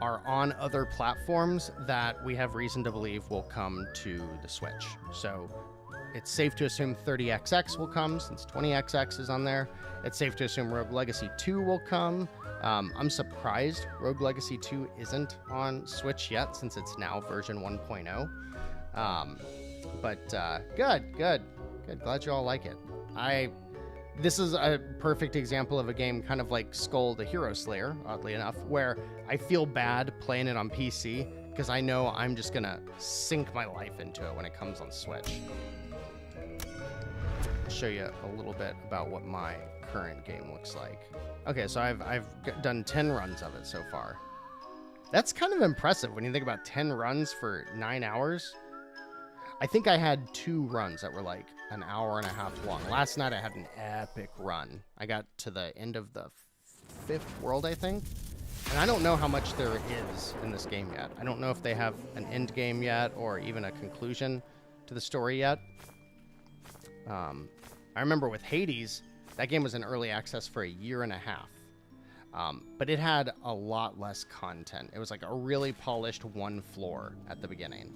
S1: are on other platforms that we have reason to believe will come to the Switch. So it's safe to assume 30XX will come, since 20XX is on there. It's safe to assume Rogue Legacy 2 will come. I'm surprised Rogue Legacy 2 isn't on Switch yet, since it's now version 1.0. But good. Glad you all like it. This is a perfect example of a game kind of like Skull the Hero Slayer, oddly enough, where I feel bad playing it on PC because I know I'm just going to sink my life into it when it comes on Switch. I'll show you a little bit about what my current game looks like. Okay, so I've done 10 runs of it so far. That's kind of impressive when you think about 10 runs for 9 hours. I think I had 2 runs that were like an hour and a half long. Last night I had an epic run. I got to the end of the 5th world, I think. And I don't know how much there is in this game yet. I don't know if they have an end game yet or even a conclusion to the story yet. I remember with Hades, that game was in early access for a year and a half. But it had a lot less content. It was like a really polished 1 floor at the beginning.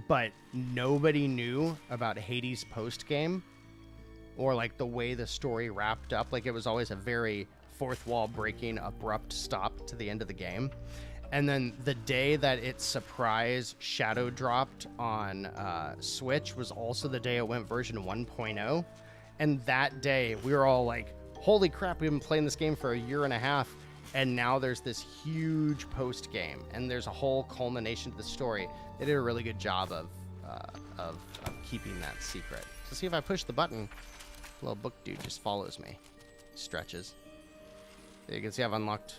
S1: But nobody knew about Hades post-game or like the way the story wrapped up. Like it was always a very fourth wall breaking, abrupt stop to the end of the game. And then the day that it surprise shadow dropped on Switch was also the day it went version 1.0. And that day we were all like, holy crap, we've been playing this game for a year and a half. And now there's this huge post game, and there's a whole culmination to the story. They did a really good job of keeping that secret. So see if I push the button, little book dude just follows me, stretches. You can see I've unlocked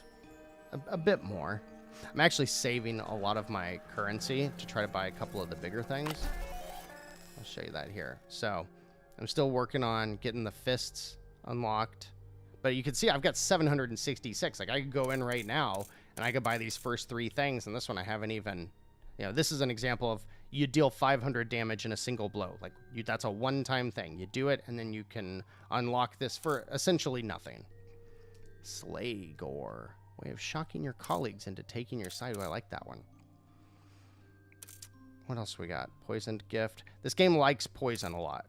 S1: a bit more. I'm actually saving a lot of my currency to try to buy a couple of the bigger things. I'll show you that here. So I'm still working on getting the fists unlocked. But you can see I've got 766. Like I could go in right now and I could buy these first 3 things. And this one I haven't even, this is an example of you deal 500 damage in a single blow. Like that's a one-time thing. You do it and then you can unlock this for essentially nothing. Slay Gore. Way of shocking your colleagues into taking your side. Oh, I like that one. What else we got? Poisoned Gift. This game likes poison a lot.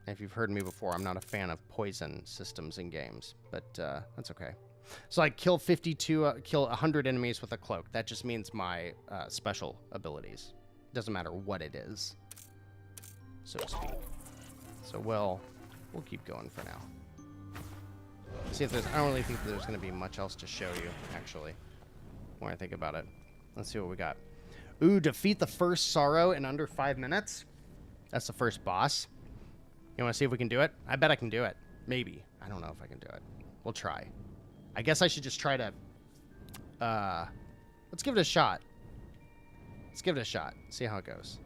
S1: If you've heard me before, I'm not a fan of poison systems in games, but that's okay. So I kill 100 enemies with a cloak. That just means my special abilities. Doesn't matter what it is, so to speak. So we'll keep going for now. See if there's. I don't really think there's going to be much else to show you, actually, when I think about it. Let's see what we got. Ooh, defeat the first sorrow in under 5 minutes. That's the first boss. You want to see if we can do it? I bet I can do it. Maybe. I don't know if I can do it. We'll try. I guess I should just try to... let's give it a shot. Let's give it a shot. See how it goes.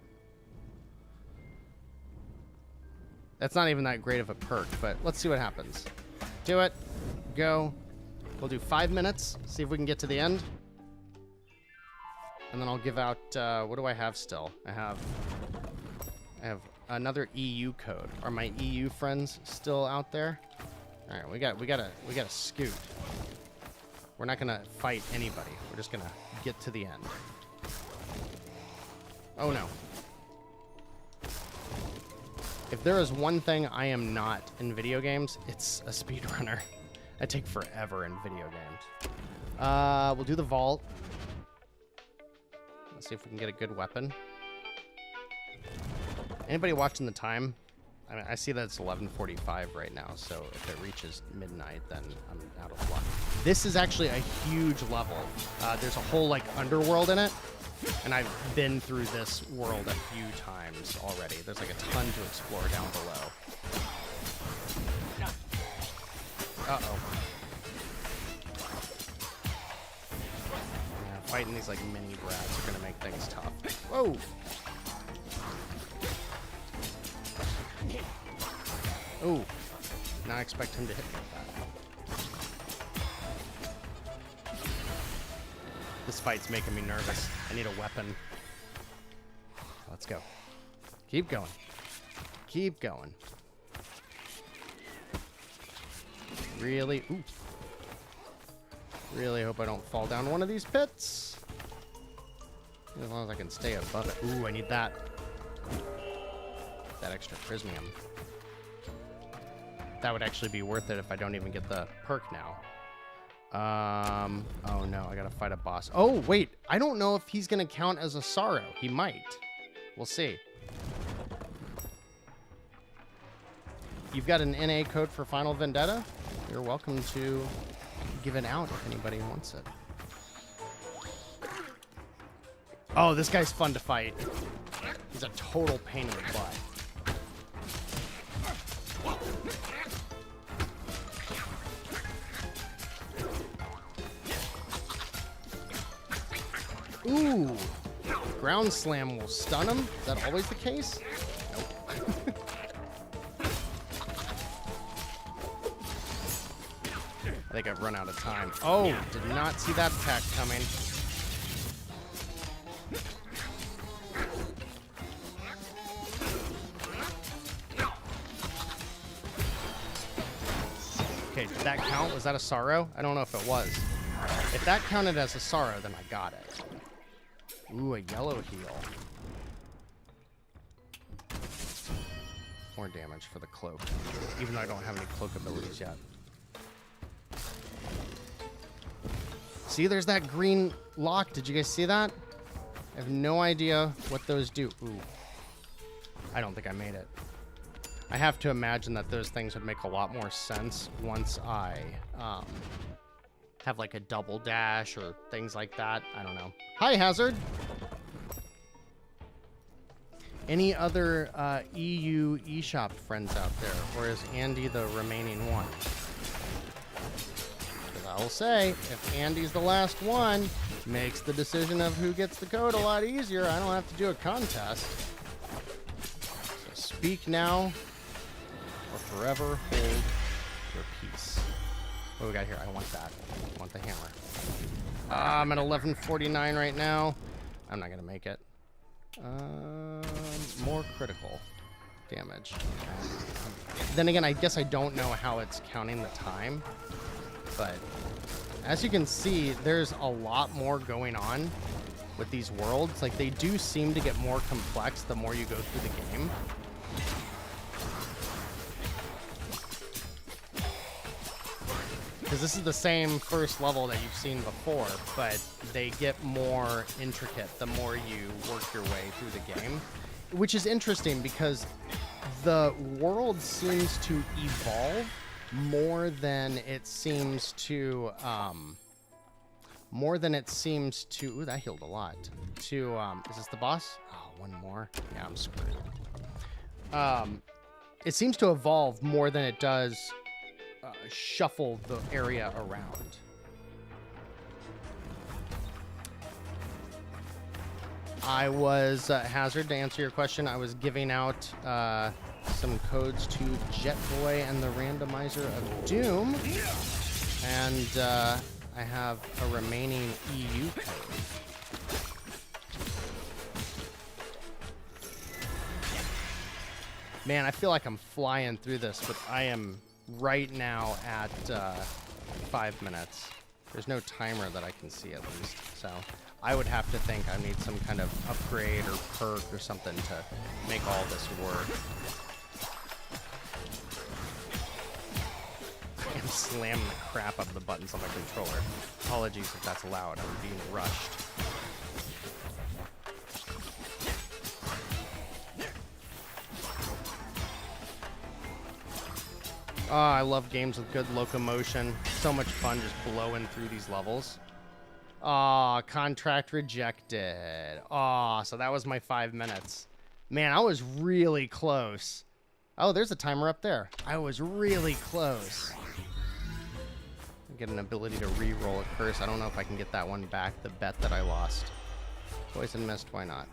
S1: That's not even that great of a perk, but let's see what happens. Do it. Go. We'll do 5 minutes. See if we can get to the end. And then I'll give out... what do I have still? I have another EU code. Are my EU friends still out there? All right, we gotta scoot. We're not gonna fight anybody. We're just gonna get to the end. Oh no. If there is one thing I am not in video games, it's a speedrunner. I take forever in video games. We'll do the vault. Let's see if we can get a good weapon. Anybody watching the time? I mean, I see that it's 11:45 right now, so if it reaches midnight, then I'm out of luck. This is actually a huge level. There's a whole, like, underworld in it, and I've been through this world a few times already. There's, like, a ton to explore down below. Uh-oh. Yeah, fighting these, like, mini brats are gonna make things tough. Whoa! Oh, not expect him to hit me with that. This fight's making me nervous. I need a weapon. Let's go. Keep going. Keep going. Really? Ooh. Really hope I don't fall down one of these pits. As long as I can stay above it. Ooh, I need that. That extra prismium. That would actually be worth it if I don't even get the perk now. Oh no, I gotta fight a boss. Oh, wait, I don't know if he's gonna count as a sorrow. He might. We'll see. you've got an NA code for Final Vendetta. You're welcome to give it out if anybody wants it. Oh, this guy's fun to fight. He's a total pain in the butt. Ooh, ground slam will stun him. Is that always the case? Nope. I think I've run out of time. Oh, did not see that attack coming. Okay, did that count? Was that a sorrow? I don't know if it was. If that counted as a sorrow, then I got it. Ooh, a yellow heal. More damage for the cloak, even though I don't have any cloak abilities yet. See, there's that green lock. Did you guys see that? I have no idea what those do. Ooh. I don't think I made it. I have to imagine that those things would make a lot more sense once I have like a double dash or things like that. I don't know. Hi, Hazard. Any other EU eShop friends out there? Or is Andy the remaining one? Because I will say, if Andy's the last one, makes the decision of who gets the code a lot easier. I don't have to do a contest. So speak now or forever hold your peace. What do we got here? I want that. I want the hammer. I'm at 1149 right now. I'm not going to make it. More critical damage. Then again, I guess I don't know how it's counting the time. But as you can see, there's a lot more going on with these worlds. Like, they do seem to get more complex the more you go through the game. Because this is the same first level that you've seen before, but they get more intricate the more you work your way through the game. Which is interesting because the world seems to evolve more than it seems to, ooh, that healed a lot. Is this the boss? Oh, one more. Yeah, I'm screwed. It seems to evolve more than it does shuffle the area around. I was, Hazard, to answer your question, I was giving out some codes to Jetboy and the Randomizer of Doom. And I have a remaining EU code. Man, I feel like I'm flying through this, but I am right now at 5 minutes. There's no timer that I can see at least, so I would have to think I need some kind of upgrade or perk or something to make all this work. I'm slamming the crap out of the buttons on my controller. Apologies if that's loud. I'm being rushed. Oh, I love games with good locomotion. So much fun just blowing through these levels. Oh, contract rejected. Oh, so that was my 5 minutes. Man, I was really close. Oh, there's a timer up there. I was really close. I get an ability to re-roll a curse. I don't know if I can get that one back, the bet that I lost. Poison mist, why not?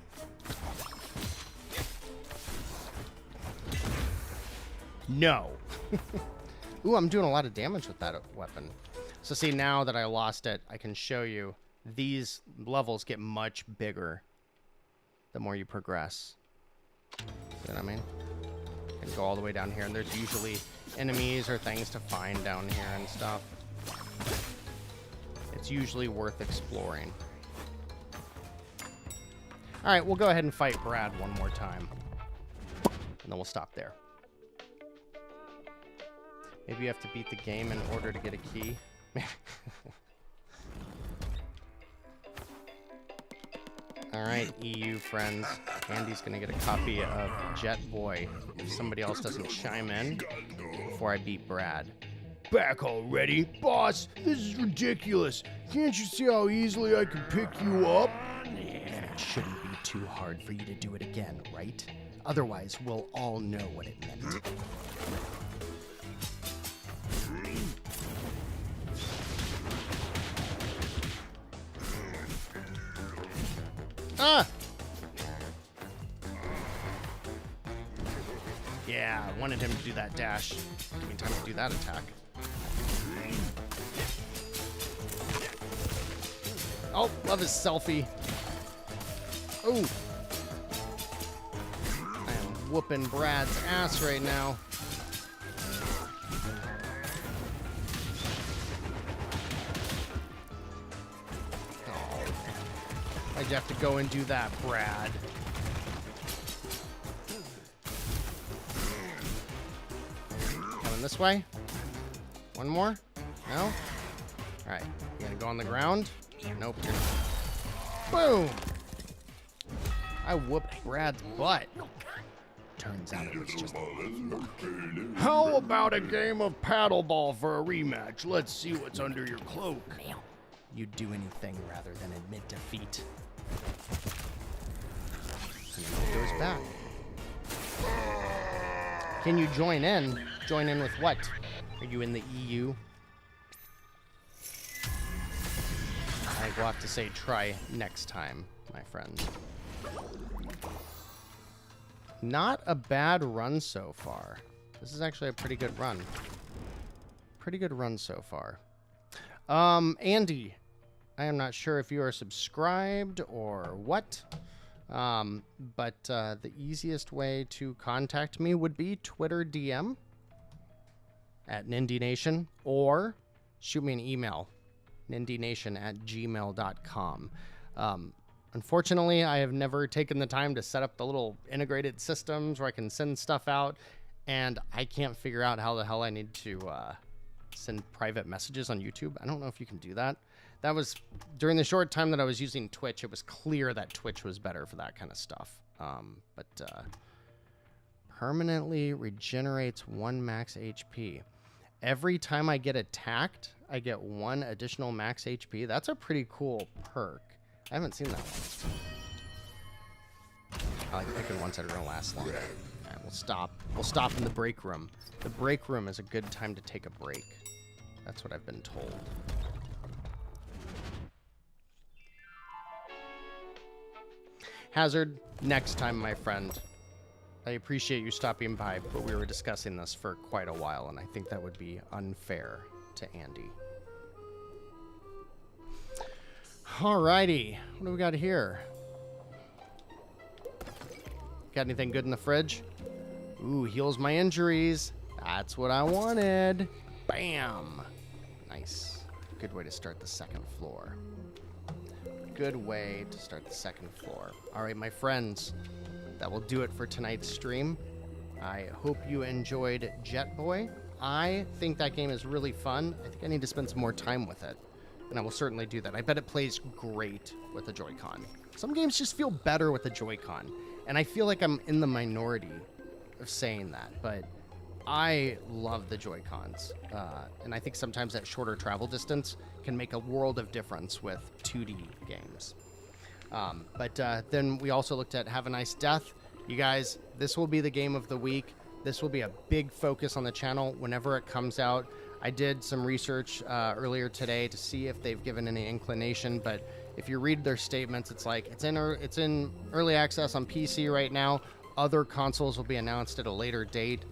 S1: No. Ooh, I'm doing a lot of damage with that weapon. So see, now that I lost it, I can show you these levels get much bigger the more you progress. See what I mean? You can go all the way down here, and there's usually enemies or things to find down here and stuff. It's usually worth exploring. All right, we'll go ahead and fight Brad one more time, and then we'll stop there. Maybe you have to beat the game in order to get a key. All right, EU friends. Andy's going to get a copy of Jetboy if somebody else doesn't chime in before I beat Brad.
S2: Back already? Boss, this is ridiculous. Can't you see how easily I can pick you up?
S1: It shouldn't be too hard for you to do it again, right? Otherwise, we'll all know what it meant. Ah! Yeah, I wanted him to do that dash. Give me time to do that attack. Oh, love his selfie. Oh. I am whooping Brad's ass right now. Oh. Why'd you have to go and do that, Brad? Coming this way? One more? No? Alright, you gonna go on the ground? Nope. Boom! I whooped Brad's butt. Turns out it was just luck.
S2: How about a game of paddleball for a rematch? Let's see what's under your cloak.
S1: You'd do anything rather than admit defeat. And then he goes back. Can you join in? Join in with what? Are you in the EU? I will have to say try next time, my friend. Not a bad run so far. This is actually a pretty good run. Pretty good run so far. Andy, I am not sure if you are subscribed or what, but the easiest way to contact me would be Twitter DM at Nindy Nation, or shoot me an email, nindienation@gmail.com. Unfortunately, I have never taken the time to set up the little integrated systems where I can send stuff out, and I can't figure out how the hell I need to send private messages on YouTube. I don't know if you can do that. That was, during the short time that I was using Twitch, it was clear that Twitch was better for that kind of stuff. Permanently regenerates 1 max HP. Every time I get attacked, I get 1 additional max HP. That's a pretty cool perk. I haven't seen that one. I like picking ones that are gonna last long. All right, we'll stop. We'll stop in the break room. The break room is a good time to take a break. That's what I've been told. Hazard, next time, my friend. I appreciate you stopping by, but we were discussing this for quite a while, and I think that would be unfair to Andy. Alrighty, what do we got here? Got anything good in the fridge? Ooh, heals my injuries. That's what I wanted. Bam! Nice. Good way to start the second floor. Good way to start the second floor. Alright, my friends, that will do it for tonight's stream. I hope you enjoyed Jetboy. I think that game is really fun. I think I need to spend some more time with it. And I will certainly do that. I bet it plays great with the Joy-Con. Some games just feel better with the Joy-Con. And I feel like I'm in the minority of saying that. But I love the Joy-Cons. And I think sometimes that shorter travel distance can make a world of difference with 2D games. Then we also looked at Have a Nice Death. You guys, this will be the game of the week. This will be a big focus on the channel whenever it comes out. I did some research earlier today to see if they've given any inclination, but if you read their statements, it's like it's in early access on PC right now. Other consoles will be announced at a later date.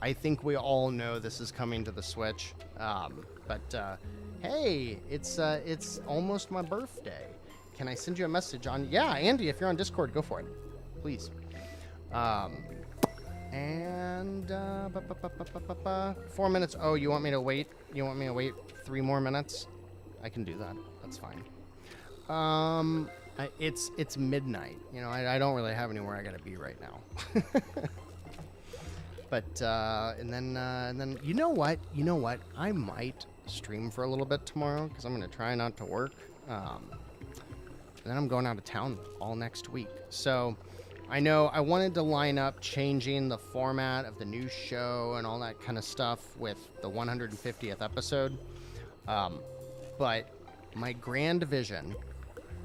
S1: I think we all know this is coming to the Switch. Hey, it's almost my birthday. Can I send you a message on? Yeah, Andy, if you're on Discord, go for it, please. 4 minutes. Oh, you want me to wait? You want me to wait 3 more minutes? I can do that. That's fine. It's midnight. You know, I don't really have anywhere I gotta be right now. And then you know what? I might stream for a little bit tomorrow because I'm gonna try not to work. And then I'm going out of town all next week. So I know I wanted to line up changing the format of the new show and all that kind of stuff with the 150th episode. But my grand vision,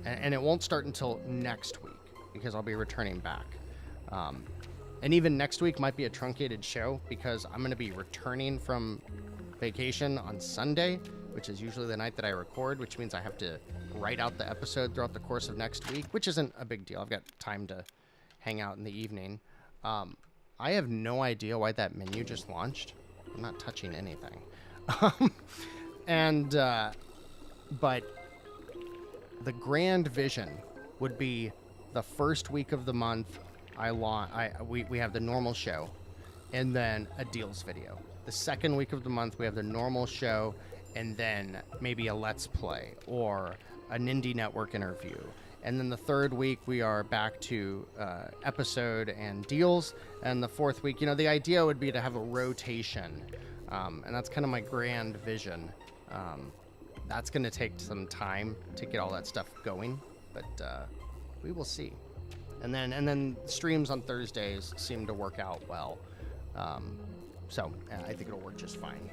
S1: and it won't start until next week because I'll be returning back. And even next week might be a truncated show because I'm going to be returning from vacation on Sunday, which is usually the night that I record, which means I have to write out the episode throughout the course of next week, which isn't a big deal. I've got time to hang out in the evening. I have no idea why that menu just launched. I'm not touching anything. But the grand vision would be the first week of the month we have the normal show and then a deals video. The second week of the month we have the normal show and then maybe a let's play or a Nindy Network interview. And then the third week we are back to episode and deals. And the fourth week, the idea would be to have a rotation. And that's kind of my grand vision. That's going to take some time to get all that stuff going, but we will see. And then streams on Thursdays seem to work out well. So I think it'll work just fine.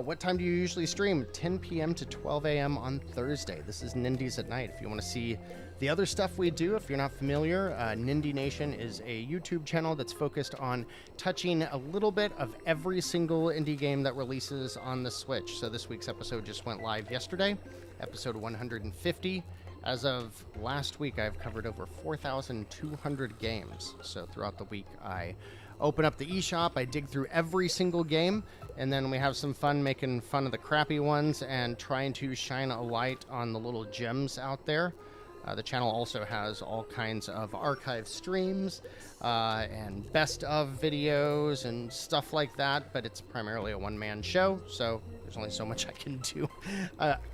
S1: What time do you usually stream? 10 p.m. to 12 a.m. on Thursday. This is Nindies at Night. If you want to see the other stuff we do, if you're not familiar, Nindy Nation is a YouTube channel that's focused on touching a little bit of every single indie game that releases on the Switch. So this week's episode just went live yesterday, episode 150. As of last week, I've covered over 4,200 games. So throughout the week, I open up the eShop, I dig through every single game, and then we have some fun making fun of the crappy ones and trying to shine a light on the little gems out there. The channel also has all kinds of archive streams and best of videos and stuff like that, but it's primarily a one-man show, so there's only so much I can do.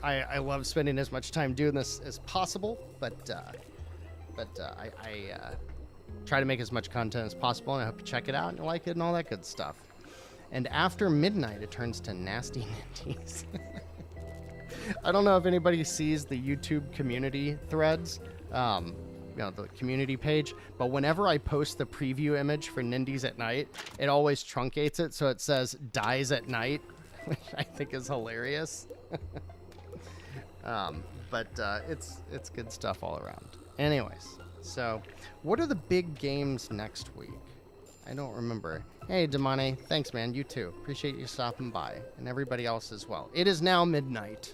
S1: I love spending as much time doing this as possible, but I try to make as much content as possible, and I hope you check it out and you like it and all that good stuff. And after midnight, it turns to Nasty Nindies. I don't know if anybody sees the YouTube community threads, the community page, but whenever I post the preview image for Nindies at Night, it always truncates it so it says dies at night, which I think is hilarious. But it's good stuff all around. Anyways, so what are the big games next week? I don't remember. Hey, Damani, thanks, man. You too. Appreciate you stopping by, and everybody else as well. It is now midnight.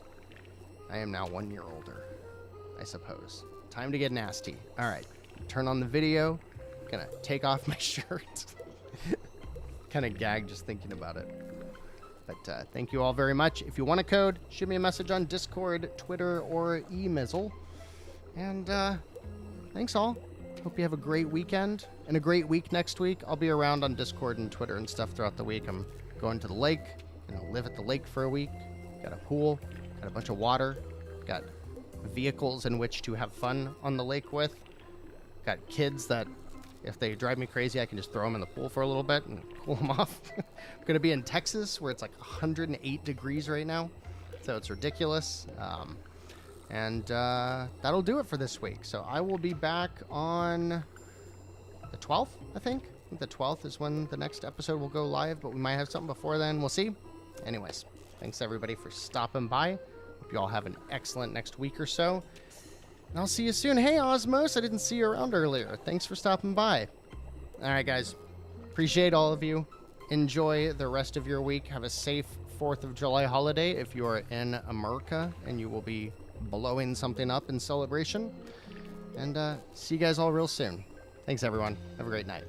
S1: I am now 1 year older, I suppose. Time to get nasty. All right, turn on the video. Gonna take off my shirt. Kind of gagged just thinking about it. But thank you all very much. If you want a code, shoot me a message on Discord, Twitter, or email. And thanks all. Hope you have a great weekend and a great week next week. I'll be around on Discord and Twitter and stuff throughout the week. I'm going to the lake. Gonna live at the lake for a week. Got a pool. Got a bunch of water. Got vehicles in which to have fun on the lake with. Got kids that, if they drive me crazy, I can just throw them in the pool for a little bit and cool them off. I'm going to be in Texas where it's like 108 degrees right now. So it's ridiculous. And that'll do it for this week. So I will be back on the 12th, I think. I think the 12th is when the next episode will go live, but we might have something before then. We'll see. Anyways, thanks everybody for stopping by. Hope you all have an excellent next week or so. And I'll see you soon. Hey, Osmos, I didn't see you around earlier. Thanks for stopping by. All right, guys. Appreciate all of you. Enjoy the rest of your week. Have a safe 4th of July holiday if you are in America and you will be blowing something up in celebration. And see you guys all real soon. Thanks, everyone. Have a great night.